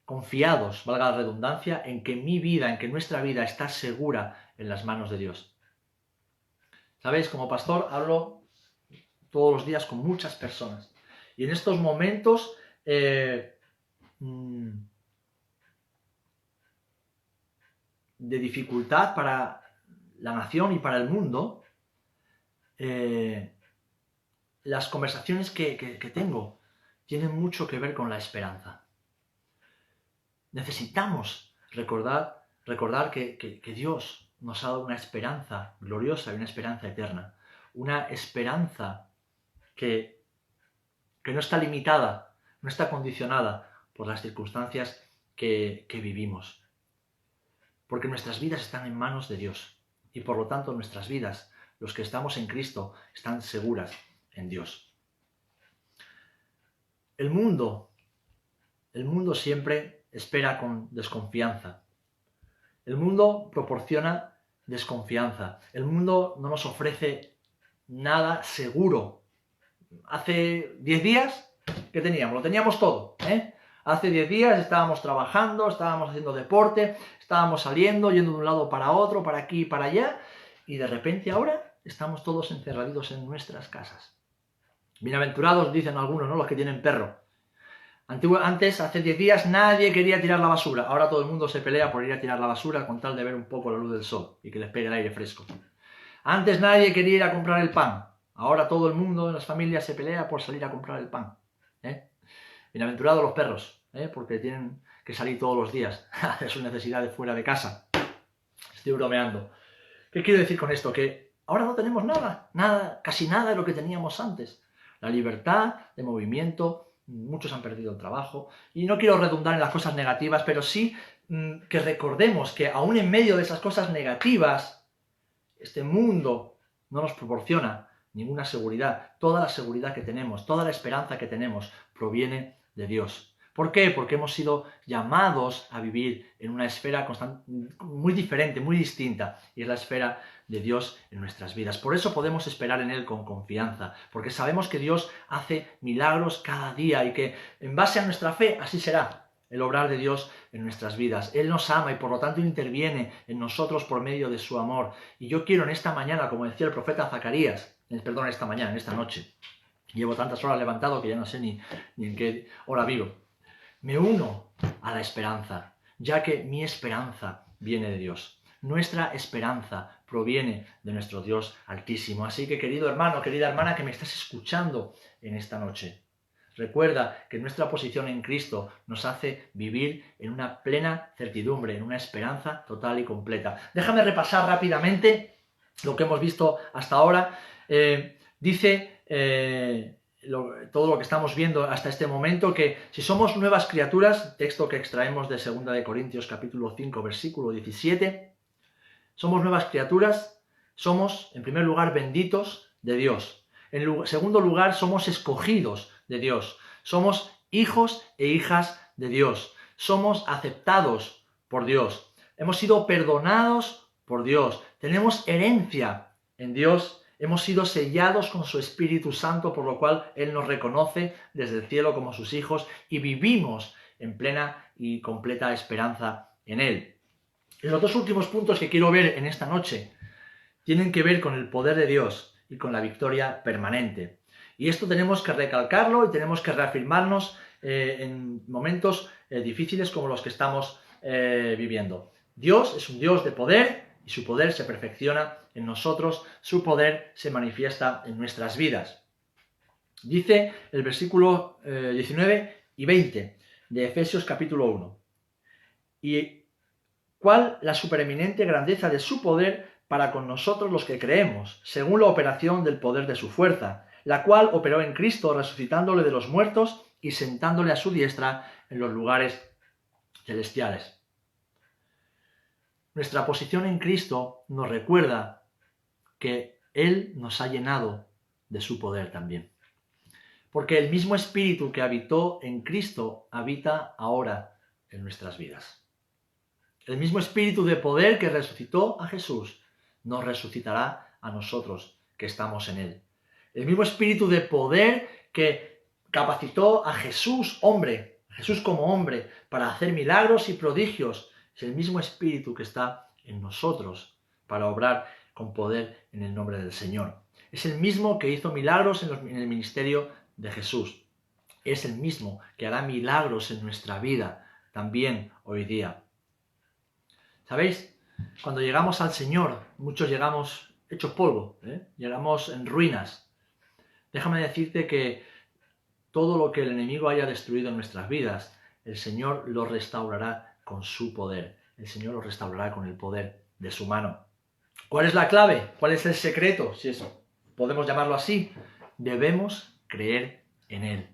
confiados, valga la redundancia, en que mi vida, en que nuestra vida está segura en las manos de Dios. ¿Sabéis? Como pastor hablo todos los días con muchas personas. Y en estos momentos de dificultad para la nación y para el mundo, las conversaciones que tengo tienen mucho que ver con la esperanza. Necesitamos recordar que Dios nos ha dado una esperanza gloriosa y una esperanza eterna. Una esperanza que no está limitada, no está condicionada por las circunstancias que vivimos. Porque nuestras vidas están en manos de Dios. Y por lo tanto nuestras vidas, los que estamos en Cristo, están seguras en Dios. El mundo siempre espera con desconfianza. El mundo proporciona desconfianza. El mundo no nos ofrece nada seguro. Hace 10 días, ¿qué teníamos? Lo teníamos todo, Hace 10 días estábamos trabajando, estábamos haciendo deporte, estábamos saliendo, yendo de un lado para otro, para aquí y para allá, y de repente ahora estamos todos encerraditos en nuestras casas. Bienaventurados, dicen algunos, ¿no?, los que tienen perro. Antes, hace 10 días, nadie quería tirar la basura. Ahora todo el mundo se pelea por ir a tirar la basura con tal de ver un poco la luz del sol y que les pegue el aire fresco. Antes nadie quería ir a comprar el pan. Ahora todo el mundo en las familias se pelea por salir a comprar el pan. Bienaventurados los perros, porque tienen que salir todos los días a sus necesidades fuera de casa. Estoy bromeando. ¿Qué quiero decir con esto? Que ahora no tenemos nada, casi nada de lo que teníamos antes. La libertad de movimiento, muchos han perdido el trabajo, y no quiero redundar en las cosas negativas, pero sí que recordemos que aún en medio de esas cosas negativas, este mundo no nos proporciona ninguna seguridad. Toda la seguridad que tenemos, toda la esperanza que tenemos proviene de Dios. ¿Por qué? Porque hemos sido llamados a vivir en una esfera muy diferente, muy distinta, y es la esfera de Dios en nuestras vidas. Por eso podemos esperar en Él con confianza, porque sabemos que Dios hace milagros cada día y que en base a nuestra fe así será. el obrar de Dios en nuestras vidas. Él nos ama y por lo tanto interviene en nosotros por medio de su amor. Y yo quiero en esta mañana, como decía el profeta Zacarías, perdón, en esta noche, llevo tantas horas levantado que ya no sé ni en qué hora vivo, me uno a la esperanza, ya que mi esperanza viene de Dios. Nuestra esperanza proviene de nuestro Dios Altísimo. Así que, querido hermano, querida hermana que me estás escuchando en esta noche, recuerda que nuestra posición en Cristo nos hace vivir en una plena certidumbre, en una esperanza total y completa. Déjame repasar rápidamente lo que hemos visto hasta ahora. Todo lo que estamos viendo hasta este momento, que si somos nuevas criaturas, texto que extraemos de 2 Corintios capítulo 5, versículo 17, somos nuevas criaturas, somos, en primer lugar, benditos de Dios. En segundo lugar, somos escogidos de Dios. Somos hijos e hijas de Dios. Somos aceptados por Dios. Hemos sido perdonados por Dios. Tenemos herencia en Dios. Hemos sido sellados con su Espíritu Santo, por lo cual Él nos reconoce desde el cielo como sus hijos y vivimos en plena y completa esperanza en Él. Los dos últimos puntos que quiero ver en esta noche tienen que ver con el poder de Dios y con la victoria permanente. Y esto tenemos que recalcarlo y tenemos que reafirmarnos en momentos difíciles como los que estamos viviendo. Dios es un Dios de poder y su poder se perfecciona en nosotros, su poder se manifiesta en nuestras vidas. Dice el versículo 19 y 20 de Efesios capítulo 1. Y cuál la supereminente grandeza de su poder para con nosotros los que creemos, según la operación del poder de su fuerza, la cual operó en Cristo, resucitándole de los muertos y sentándole a su diestra en los lugares celestiales. Nuestra posición en Cristo nos recuerda que Él nos ha llenado de su poder también. Porque el mismo Espíritu que habitó en Cristo habita ahora en nuestras vidas. El mismo Espíritu de poder que resucitó a Jesús nos resucitará a nosotros que estamos en Él. El mismo Espíritu de poder que capacitó a Jesús, hombre, Jesús como hombre, para hacer milagros y prodigios, es el mismo Espíritu que está en nosotros para obrar con poder en el nombre del Señor. Es el mismo que hizo milagros en el ministerio de Jesús. Es el mismo que hará milagros en nuestra vida también hoy día. ¿Sabéis? Cuando llegamos al Señor, muchos llegamos hechos polvo, llegamos en ruinas. Déjame decirte que todo lo que el enemigo haya destruido en nuestras vidas, el Señor lo restaurará con su poder. El Señor lo restaurará con el poder de su mano. ¿Cuál es la clave? ¿Cuál es el secreto? Si eso podemos llamarlo así. Debemos creer en Él.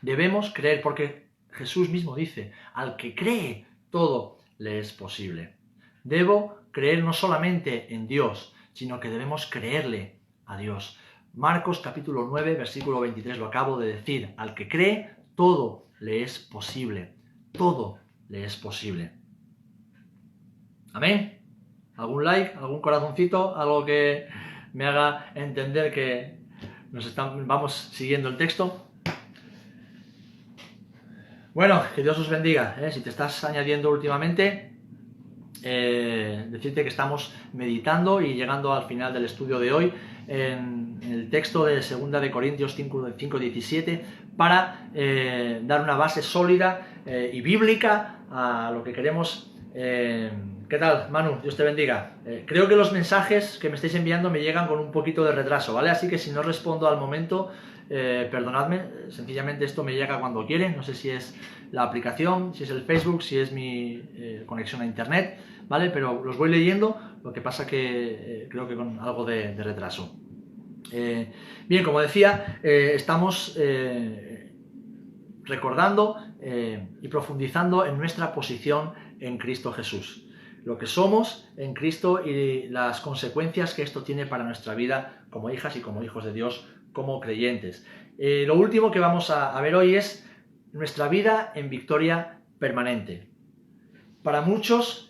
Debemos creer porque Jesús mismo dice, al que cree, todo le es posible. Debo creer no solamente en Dios, sino que debemos creerle a Dios. Marcos capítulo 9, versículo 23, lo acabo de decir. Al que cree, todo le es posible. Todo le es posible. ¿Amén? ¿Algún like? ¿Algún corazoncito? Algo que me haga entender que vamos siguiendo el texto. Bueno, que Dios os bendiga. Si te estás añadiendo últimamente, decirte que estamos meditando y llegando al final del estudio de hoy en el texto de 2 Corintios 5:17 para dar una base sólida y bíblica a lo que queremos. ¿Qué tal, Manu? Dios te bendiga. Creo que los mensajes que me estáis enviando me llegan con un poquito de retraso, ¿vale? Así que si no respondo al momento, perdonadme, sencillamente esto me llega cuando quiere, no sé si es la aplicación, si es el Facebook, si es mi conexión a internet, ¿vale? Pero los voy leyendo, lo que pasa que creo que con algo de retraso. Bien, como decía, estamos recordando y profundizando en nuestra posición en Cristo Jesús. Lo que somos en Cristo y las consecuencias que esto tiene para nuestra vida como hijas y como hijos de Dios, como creyentes. Lo último que vamos a ver hoy es nuestra vida en victoria permanente. Para muchos,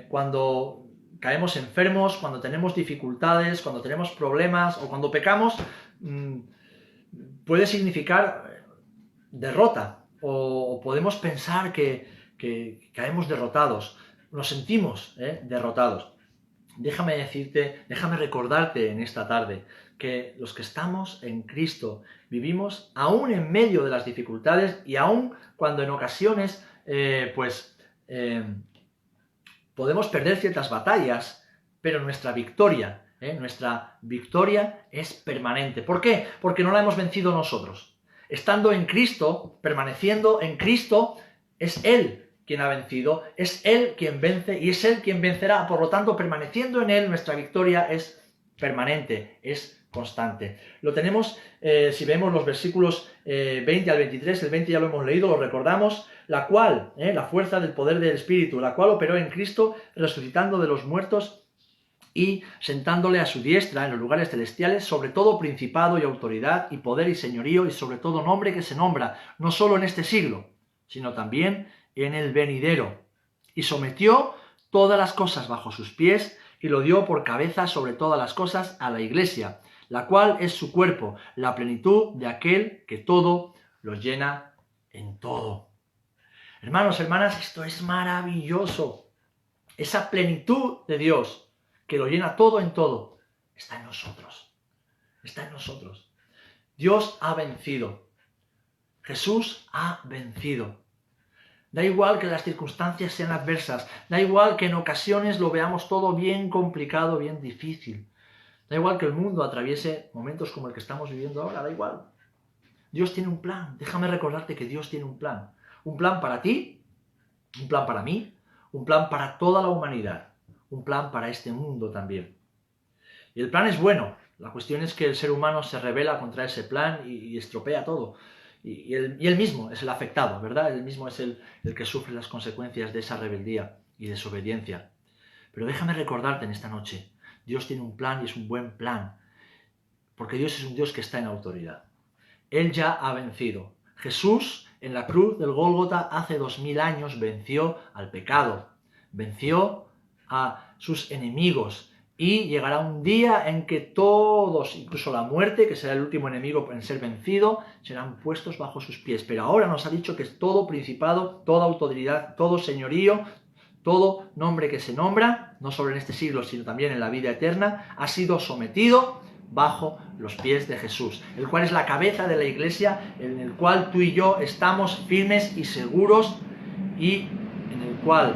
cuando caemos enfermos, cuando tenemos dificultades, cuando tenemos problemas o cuando pecamos, puede significar derrota. o podemos pensar que caemos derrotados, nos sentimos derrotados. Déjame recordarte en esta tarde que los que estamos en Cristo vivimos aún en medio de las dificultades y aún cuando en ocasiones podemos perder ciertas batallas, pero nuestra victoria es permanente. ¿Por qué? Porque no la hemos vencido nosotros. Estando en Cristo, permaneciendo en Cristo, es Él quien ha vencido, es Él quien vence y es Él quien vencerá. Por lo tanto, permaneciendo en Él, nuestra victoria es permanente, es constante. Lo tenemos, si vemos los versículos 20 al 23, el 20 ya lo hemos leído, lo recordamos, la cual, la fuerza del poder del Espíritu, la cual operó en Cristo, resucitando de los muertos y sentándole a su diestra en los lugares celestiales, sobre todo principado y autoridad y poder y señorío y sobre todo nombre que se nombra, no solo en este siglo, sino también en el venidero. Y sometió todas las cosas bajo sus pies y lo dio por cabeza sobre todas las cosas a la Iglesia, la cual es su cuerpo, la plenitud de aquel que todo lo llena en todo. Hermanos, hermanas, esto es maravilloso. Esa plenitud de Dios, que lo llena todo en todo, está en nosotros. Está en nosotros. Dios ha vencido. Jesús ha vencido. Da igual que las circunstancias sean adversas, da igual que en ocasiones lo veamos todo bien complicado, bien difícil. Da igual que el mundo atraviese momentos como el que estamos viviendo ahora, da igual. Dios tiene un plan. Déjame recordarte que Dios tiene un plan. Un plan para ti, un plan para mí, un plan para toda la humanidad, un plan para este mundo también. Y el plan es bueno. La cuestión es que el ser humano se rebela contra ese plan y estropea todo. Y él mismo es el afectado, ¿verdad? Él mismo es el que sufre las consecuencias de esa rebeldía y desobediencia. Pero déjame recordarte en esta noche, Dios tiene un plan y es un buen plan, porque Dios es un Dios que está en autoridad. Él ya ha vencido. Jesús, en la cruz del Gólgota, hace 2000 años, venció al pecado, venció a sus enemigos, y llegará un día en que todos, incluso la muerte, que será el último enemigo en ser vencido, serán puestos bajo sus pies. Pero ahora nos ha dicho que todo principado, toda autoridad, todo señorío, todo nombre que se nombra, no solo en este siglo, sino también en la vida eterna, ha sido sometido bajo los pies de Jesús, el cual es la cabeza de la Iglesia, en el cual tú y yo estamos firmes y seguros y en el cual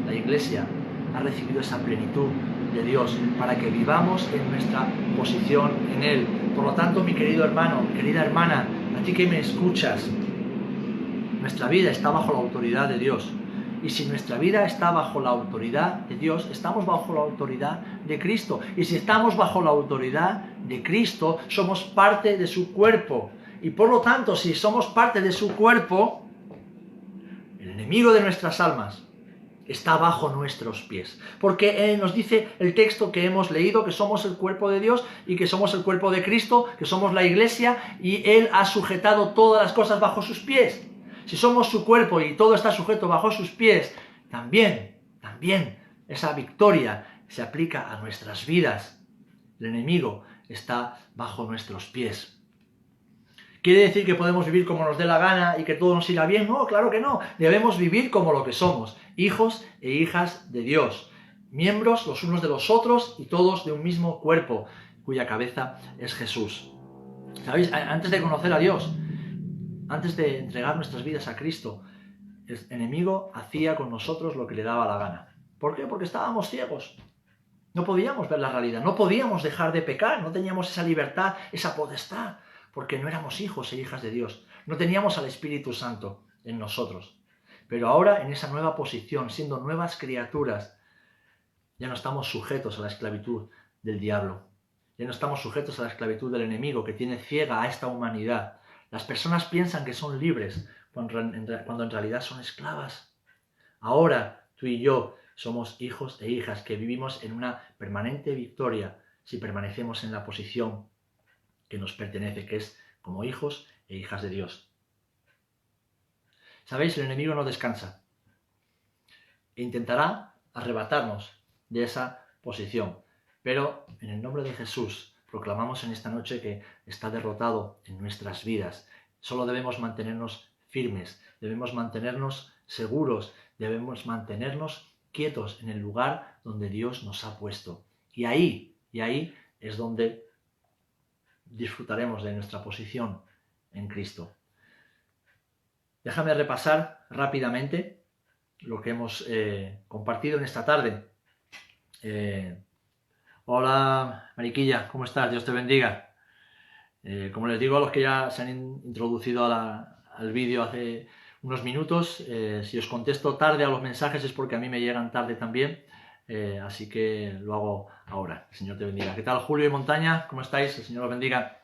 la Iglesia ha recibido esa plenitud de Dios para que vivamos en nuestra posición en Él. Por lo tanto, mi querido hermano, mi querida hermana, a ti que me escuchas, nuestra vida está bajo la autoridad de Dios. Y si nuestra vida está bajo la autoridad de Dios, estamos bajo la autoridad de Cristo. Y si estamos bajo la autoridad de Cristo, somos parte de su cuerpo. Y por lo tanto, si somos parte de su cuerpo, el enemigo de nuestras almas está bajo nuestros pies. Porque nos dice el texto que hemos leído que somos el cuerpo de Dios y que somos el cuerpo de Cristo, que somos la Iglesia, y Él ha sujetado todas las cosas bajo sus pies. Si somos su cuerpo y todo está sujeto bajo sus pies, también esa victoria se aplica a nuestras vidas. El enemigo está bajo nuestros pies. ¿Quiere decir que podemos vivir como nos dé la gana y que todo nos irá bien? No, claro que no. Debemos vivir como lo que somos, hijos e hijas de Dios, miembros los unos de los otros y todos de un mismo cuerpo, cuya cabeza es Jesús. ¿Sabéis? Antes de conocer a Dios, antes de entregar nuestras vidas a Cristo, el enemigo hacía con nosotros lo que le daba la gana. ¿Por qué? Porque estábamos ciegos. No podíamos ver la realidad, no podíamos dejar de pecar, no teníamos esa libertad, esa potestad, porque no éramos hijos e hijas de Dios. No teníamos al Espíritu Santo en nosotros. Pero ahora, en esa nueva posición, siendo nuevas criaturas, ya no estamos sujetos a la esclavitud del diablo. Ya no estamos sujetos a la esclavitud del enemigo que tiene ciega a esta humanidad. Las personas piensan que son libres cuando en realidad son esclavas. Ahora, tú y yo somos hijos e hijas que vivimos en una permanente victoria si permanecemos en la posición que nos pertenece, que es como hijos e hijas de Dios. ¿Sabéis? El enemigo no descansa e intentará arrebatarnos de esa posición. Pero en el nombre de Jesús proclamamos en esta noche que está derrotado en nuestras vidas. Solo debemos mantenernos firmes, debemos mantenernos seguros, debemos mantenernos quietos en el lugar donde Dios nos ha puesto. Y ahí es donde disfrutaremos de nuestra posición en Cristo. Déjame repasar rápidamente lo que hemos compartido en esta tarde. Hola, Mariquilla, ¿cómo estás? Dios te bendiga. Como les digo a los que ya se han introducido al vídeo hace unos minutos, si os contesto tarde a los mensajes es porque a mí me llegan tarde también, así que lo hago ahora. El Señor te bendiga. ¿Qué tal, Julio y Montaña? ¿Cómo estáis? El Señor os bendiga.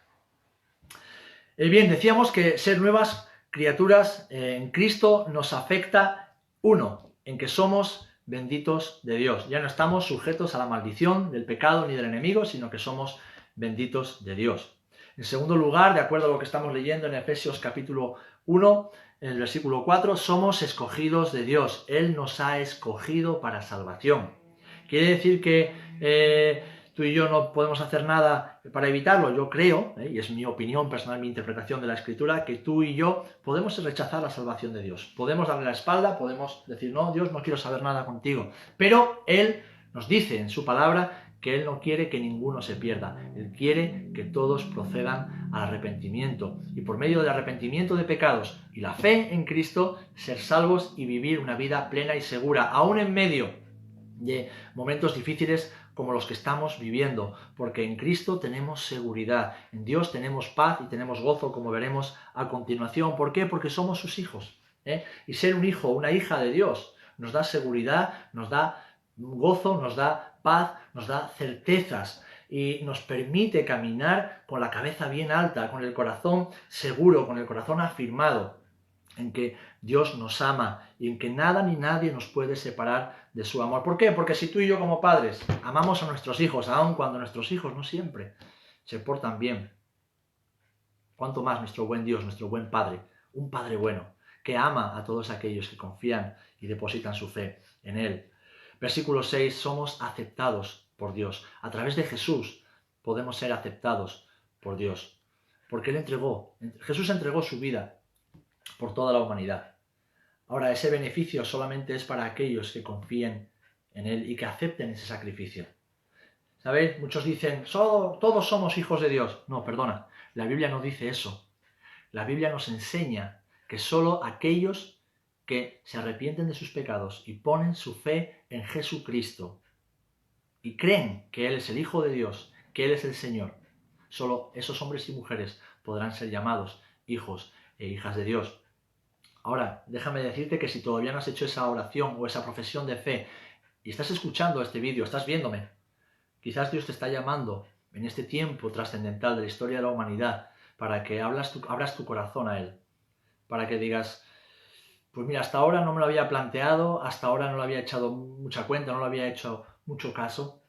Bien, decíamos que ser nuevas criaturas en Cristo nos afecta, uno, en que somos benditos de Dios. Ya no estamos sujetos a la maldición del pecado ni del enemigo, sino que somos benditos de Dios. En segundo lugar, de acuerdo a lo que estamos leyendo en Efesios capítulo 1, en el versículo 4, somos escogidos de Dios. Él nos ha escogido para salvación. Quiere decir que tú y yo no podemos hacer nada para evitarlo. Yo creo, y es mi opinión personal, mi interpretación de la Escritura, que tú y yo podemos rechazar la salvación de Dios. Podemos darle la espalda, podemos decir, no, Dios, no quiero saber nada contigo. Pero Él nos dice en su palabra que Él no quiere que ninguno se pierda. Él quiere que todos procedan al arrepentimiento. Y por medio del arrepentimiento de pecados y la fe en Cristo, ser salvos y vivir una vida plena y segura, aún en medio de momentos difíciles como los que estamos viviendo, porque en Cristo tenemos seguridad, en Dios tenemos paz y tenemos gozo, como veremos a continuación. ¿Por qué? Porque somos sus hijos. Y ser un hijo, una hija de Dios, nos da seguridad, nos da gozo, nos da paz, nos da certezas y nos permite caminar con la cabeza bien alta, con el corazón seguro, con el corazón afirmado en que Dios nos ama y en que nada ni nadie nos puede separar de su amor. ¿Por qué? Porque si tú y yo como padres amamos a nuestros hijos, aun cuando nuestros hijos no siempre se portan bien, cuánto más nuestro buen Dios, nuestro buen Padre, un Padre bueno, que ama a todos aquellos que confían y depositan su fe en Él. Versículo 6, somos aceptados por Dios. A través de Jesús podemos ser aceptados por Dios, porque Jesús entregó su vida por toda la humanidad. Ahora, ese beneficio solamente es para aquellos que confíen en Él y que acepten ese sacrificio. ¿Sabéis? Muchos dicen, todos somos hijos de Dios. No, perdona, la Biblia no dice eso. La Biblia nos enseña que solo aquellos que se arrepienten de sus pecados y ponen su fe en Jesucristo y creen que Él es el Hijo de Dios, que Él es el Señor, solo esos hombres y mujeres podrán ser llamados hijos e hijas de Dios. Ahora, déjame decirte que si todavía no has hecho esa oración o esa profesión de fe y estás escuchando este vídeo, estás viéndome, quizás Dios te está llamando en este tiempo trascendental de la historia de la humanidad para que abras tu corazón a Él, para que digas, pues mira, hasta ahora no me lo había planteado, hasta ahora no lo había echado mucha cuenta, no lo había hecho mucho caso,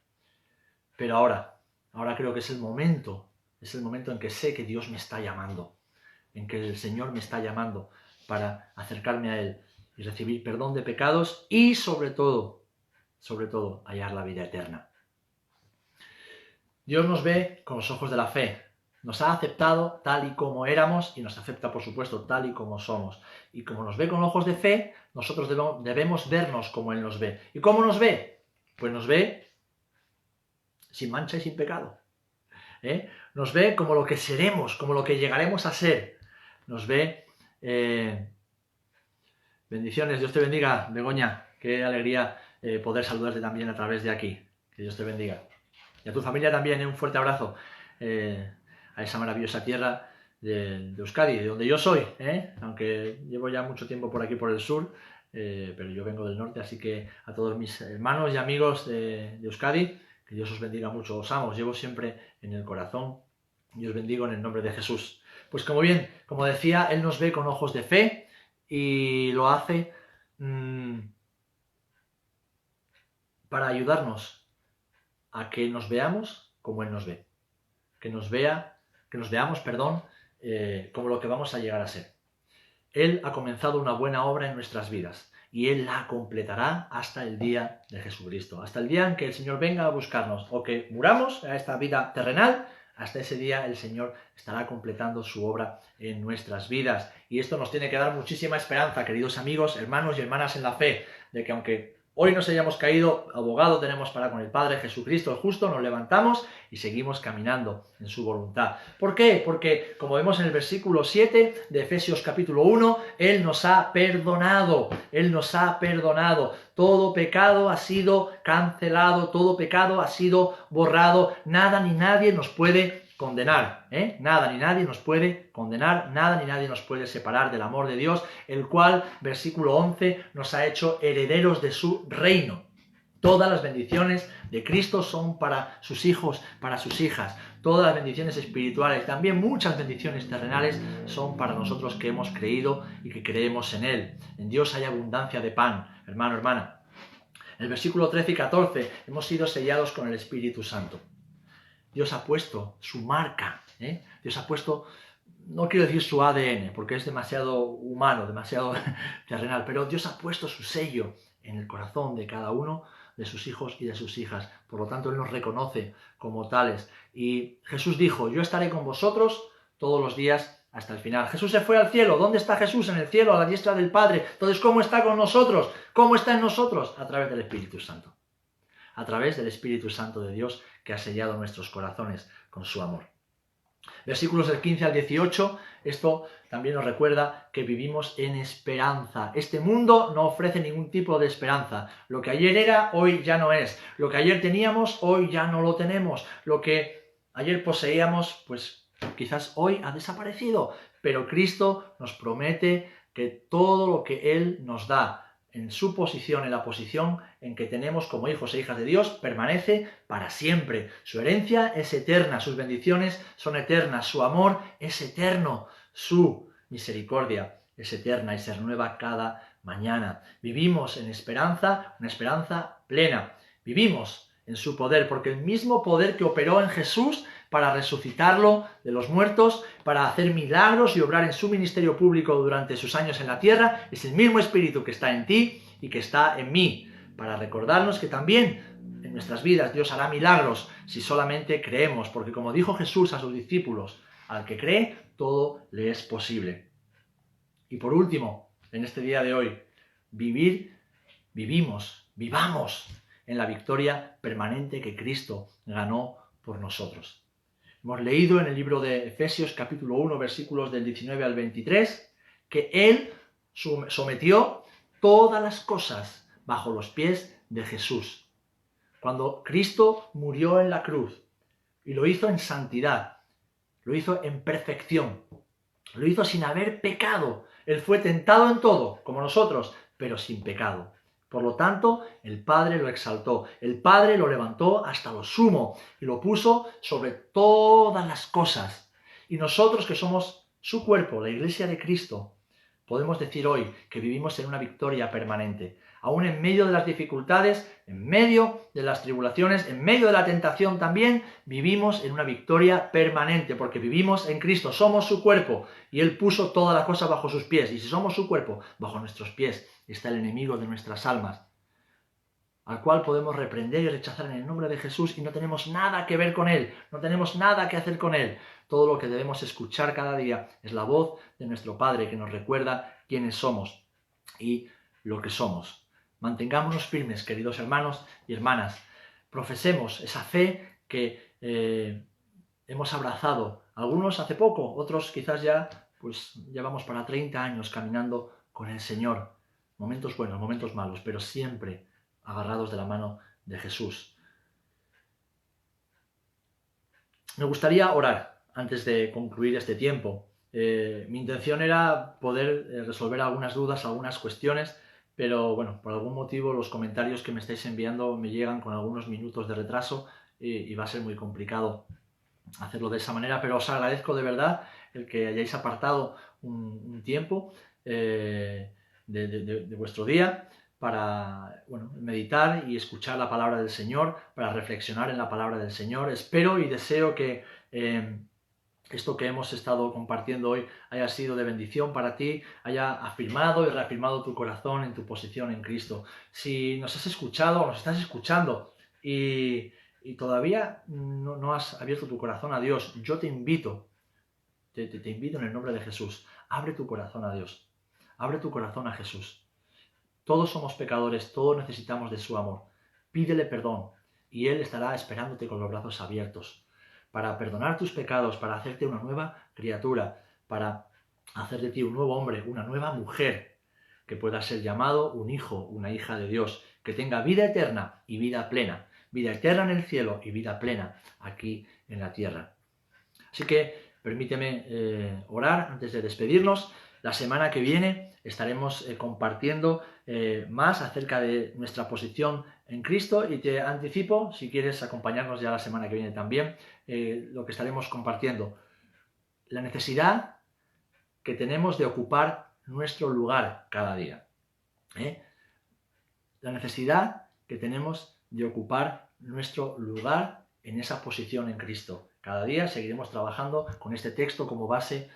pero ahora creo que es el momento en que sé que Dios me está llamando, en que el Señor me está llamando para acercarme a Él y recibir perdón de pecados y sobre todo, hallar la vida eterna. Dios nos ve con los ojos de la fe. Nos ha aceptado tal y como éramos y nos acepta, por supuesto, tal y como somos. Y como nos ve con ojos de fe, nosotros debemos vernos como Él nos ve. ¿Y cómo nos ve? Pues nos ve sin mancha y sin pecado. Nos ve como lo que seremos, como lo que llegaremos a ser. Nos ve... bendiciones, Dios te bendiga, Begoña. Qué alegría poder saludarte también a través de aquí. Que Dios te bendiga. Y a tu familia también, un fuerte abrazo. A esa maravillosa tierra de Euskadi, de donde yo soy, aunque llevo ya mucho tiempo por aquí por el sur, pero yo vengo del norte, así que a todos mis hermanos y amigos de Euskadi, que Dios os bendiga mucho, os amo, os llevo siempre en el corazón y os bendigo en el nombre de Jesús. Pues como decía, Él nos ve con ojos de fe y lo hace para ayudarnos a que nos veamos como Él nos ve, que nos veamos, como lo que vamos a llegar a ser. Él ha comenzado una buena obra en nuestras vidas y Él la completará hasta el día de Jesucristo, hasta el día en que el Señor venga a buscarnos o que muramos a esta vida terrenal hasta ese día el Señor estará completando su obra en nuestras vidas. Y esto nos tiene que dar muchísima esperanza, queridos amigos, hermanos y hermanas en la fe, de que aunque hoy nos hayamos caído, abogado tenemos para con el Padre, Jesucristo el justo, nos levantamos y seguimos caminando en su voluntad. ¿Por qué? Porque, como vemos en el versículo 7 de Efesios capítulo 1, Él nos ha perdonado, Él nos ha perdonado. Todo pecado ha sido cancelado, todo pecado ha sido borrado, nada ni nadie nos puede condenar, nada ni nadie nos puede condenar, nada ni nadie nos puede separar del amor de Dios, el cual, versículo 11, nos ha hecho herederos de su reino. Todas las bendiciones de Cristo son para sus hijos, para sus hijas. Todas las bendiciones espirituales, también muchas bendiciones terrenales, son para nosotros que hemos creído y que creemos en Él. En Dios hay abundancia de pan, hermano, hermana. En el versículo 13 y 14 hemos sido sellados con el Espíritu Santo. Dios ha puesto su marca, Dios ha puesto, no quiero decir su ADN, porque es demasiado humano, demasiado terrenal, pero Dios ha puesto su sello en el corazón de cada uno de sus hijos y de sus hijas. Por lo tanto, Él nos reconoce como tales. Y Jesús dijo, yo estaré con vosotros todos los días hasta el final. Jesús se fue al cielo. ¿Dónde está Jesús? En el cielo, a la diestra del Padre. Entonces, ¿cómo está con nosotros? ¿Cómo está en nosotros? A través del Espíritu Santo. A través del Espíritu Santo de Dios que ha sellado nuestros corazones con su amor. Versículos del 15 al 18, esto también nos recuerda que vivimos en esperanza. Este mundo no ofrece ningún tipo de esperanza. Lo que ayer era, hoy ya no es. Lo que ayer teníamos, hoy ya no lo tenemos. Lo que ayer poseíamos, pues quizás hoy ha desaparecido. Pero Cristo nos promete que todo lo que Él nos da, en su posición, en la posición en que tenemos como hijos e hijas de Dios, permanece para siempre. Su herencia es eterna, sus bendiciones son eternas, su amor es eterno, su misericordia es eterna y se renueva cada mañana. Vivimos en esperanza, una esperanza plena. Vivimos en su poder, porque el mismo poder que operó en Jesús para resucitarlo de los muertos, para hacer milagros y obrar en su ministerio público durante sus años en la tierra, es el mismo Espíritu que está en ti y que está en mí, para recordarnos que también en nuestras vidas Dios hará milagros si solamente creemos, porque como dijo Jesús a sus discípulos, al que cree, todo le es posible. Y por último, en este día de hoy, vivamos en la victoria permanente que Cristo ganó por nosotros. Hemos leído en el libro de Efesios capítulo 1, versículos del 19 al 23, que Él sometió todas las cosas bajo los pies de Jesús. Cuando Cristo murió en la cruz, y lo hizo en santidad, lo hizo en perfección, lo hizo sin haber pecado. Él fue tentado en todo, como nosotros, pero sin pecado. Por lo tanto, el Padre lo exaltó, el Padre lo levantó hasta lo sumo y lo puso sobre todas las cosas. Y nosotros que somos su cuerpo, la Iglesia de Cristo, podemos decir hoy que vivimos en una victoria permanente. Aún en medio de las dificultades, en medio de las tribulaciones, en medio de la tentación también, vivimos en una victoria permanente, porque vivimos en Cristo, somos su cuerpo, y Él puso todas las cosas bajo sus pies. Y si somos su cuerpo, bajo nuestros pies está el enemigo de nuestras almas, al cual podemos reprender y rechazar en el nombre de Jesús, y no tenemos nada que ver con Él, no tenemos nada que hacer con Él. Todo lo que debemos escuchar cada día es la voz de nuestro Padre, que nos recuerda quiénes somos y lo que somos. Mantengámonos firmes, queridos hermanos y hermanas. Profesemos esa fe que hemos abrazado. Algunos hace poco, otros quizás ya vamos para 30 años caminando con el Señor. Momentos buenos, momentos malos, pero siempre agarrados de la mano de Jesús. Me gustaría orar antes de concluir este tiempo. Mi intención era poder resolver algunas dudas, algunas cuestiones, pero bueno, por algún motivo los comentarios que me estáis enviando me llegan con algunos minutos de retraso y va a ser muy complicado hacerlo de esa manera, pero os agradezco de verdad el que hayáis apartado un tiempo de vuestro día para meditar y escuchar la palabra del Señor, para reflexionar en la palabra del Señor. Espero y deseo que esto que hemos estado compartiendo hoy haya sido de bendición para ti, haya afirmado y reafirmado tu corazón en tu posición en Cristo. Si nos has escuchado o nos estás escuchando y y todavía no has abierto tu corazón a Dios, yo te invito, te invito en el nombre de Jesús, abre tu corazón a Dios, abre tu corazón a Jesús. Todos somos pecadores, todos necesitamos de su amor. Pídele perdón y Él estará esperándote con los brazos abiertos para perdonar tus pecados, para hacerte una nueva criatura, para hacer de ti un nuevo hombre, una nueva mujer, que pueda ser llamado un hijo, una hija de Dios, que tenga vida eterna y vida plena, vida eterna en el cielo y vida plena aquí en la tierra. Así que permíteme orar antes de despedirnos. La semana que viene estaremos compartiendo más acerca de nuestra posición en Cristo y te anticipo, si quieres acompañarnos ya la semana que viene también, lo que estaremos compartiendo. La necesidad que tenemos de ocupar nuestro lugar cada día. La necesidad que tenemos de ocupar nuestro lugar en esa posición en Cristo. Cada día seguiremos trabajando con este texto como base.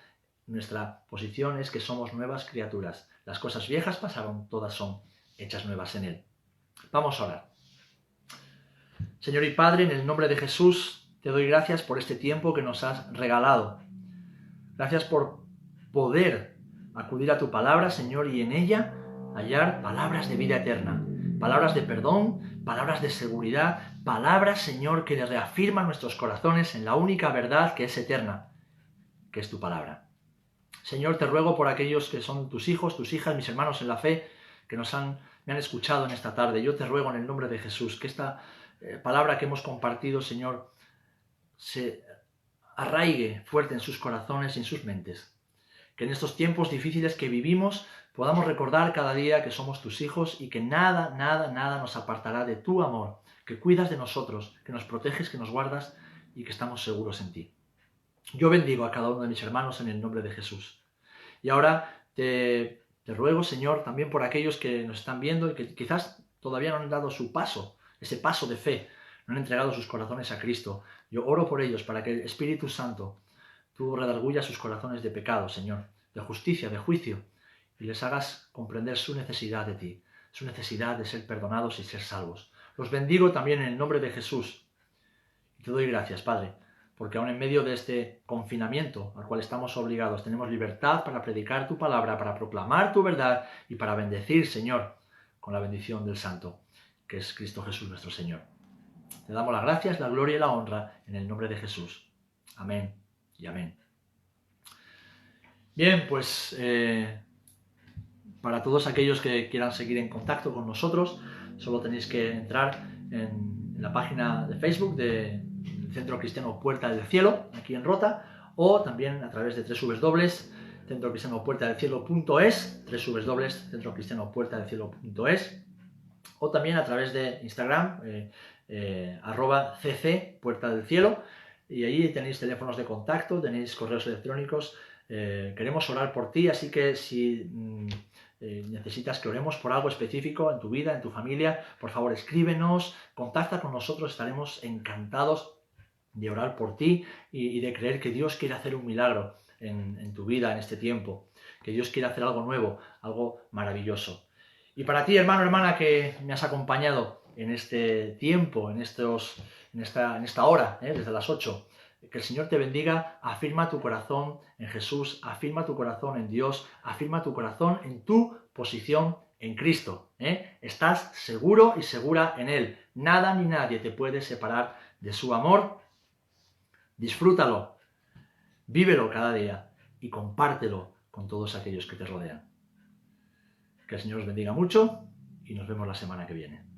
Nuestra posición es que somos nuevas criaturas. Las cosas viejas pasaron, todas son hechas nuevas en Él. Vamos a orar. Señor y Padre, en el nombre de Jesús, te doy gracias por este tiempo que nos has regalado. Gracias por poder acudir a tu palabra, Señor, y en ella hallar palabras de vida eterna, palabras de perdón, palabras de seguridad, palabras, Señor, que le reafirman nuestros corazones en la única verdad que es eterna, que es tu palabra. Señor, te ruego por aquellos que son tus hijos, tus hijas, mis hermanos en la fe, que me han escuchado en esta tarde. Yo te ruego en el nombre de Jesús que esta palabra que hemos compartido, Señor, se arraigue fuerte en sus corazones y en sus mentes. Que en estos tiempos difíciles que vivimos podamos recordar cada día que somos tus hijos y que nada nos apartará de tu amor, que cuidas de nosotros, que nos proteges, que nos guardas y que estamos seguros en ti. Yo bendigo a cada uno de mis hermanos en el nombre de Jesús. Y ahora te ruego, Señor, también por aquellos que nos están viendo y que quizás todavía no han dado su paso, ese paso de fe, no han entregado sus corazones a Cristo. Yo oro por ellos para que el Espíritu Santo tú redargullas sus corazones de pecado, Señor, de justicia, de juicio, y les hagas comprender su necesidad de ti, su necesidad de ser perdonados y ser salvos. Los bendigo también en el nombre de Jesús. Y te doy gracias, Padre, porque aún en medio de este confinamiento al cual estamos obligados, tenemos libertad para predicar tu palabra, para proclamar tu verdad y para bendecir, Señor, con la bendición del Santo, que es Cristo Jesús nuestro Señor. Te damos las gracias, la gloria y la honra en el nombre de Jesús. Amén y amén. Bien, pues para todos aquellos que quieran seguir en contacto con nosotros, solo tenéis que entrar en la página de Facebook del Centro Cristiano Puerta del Cielo, aquí en Rota, o también a través de www.centrocristianopuertadelcielo.es, www.centrocristianopuertadelcielo.es, o también a través de Instagram, @cc Puerta del Cielo, y ahí tenéis teléfonos de contacto, tenéis correos electrónicos. Queremos orar por ti, así que si necesitas que oremos por algo específico en tu vida, en tu familia, por favor escríbenos, contacta con nosotros, estaremos encantados de orar por ti y de creer que Dios quiere hacer un milagro en tu vida en este tiempo, que Dios quiere hacer algo nuevo, algo maravilloso. Y para ti, hermano, hermana, que me has acompañado en este tiempo, en esta hora, desde las 8, que el Señor te bendiga. Afirma tu corazón en Jesús, afirma tu corazón en Dios, afirma tu corazón en tu posición en Cristo. Estás seguro y segura en Él. Nada ni nadie te puede separar de su amor. Disfrútalo, vívelo cada día y compártelo con todos aquellos que te rodean. Que el Señor os bendiga mucho y nos vemos la semana que viene.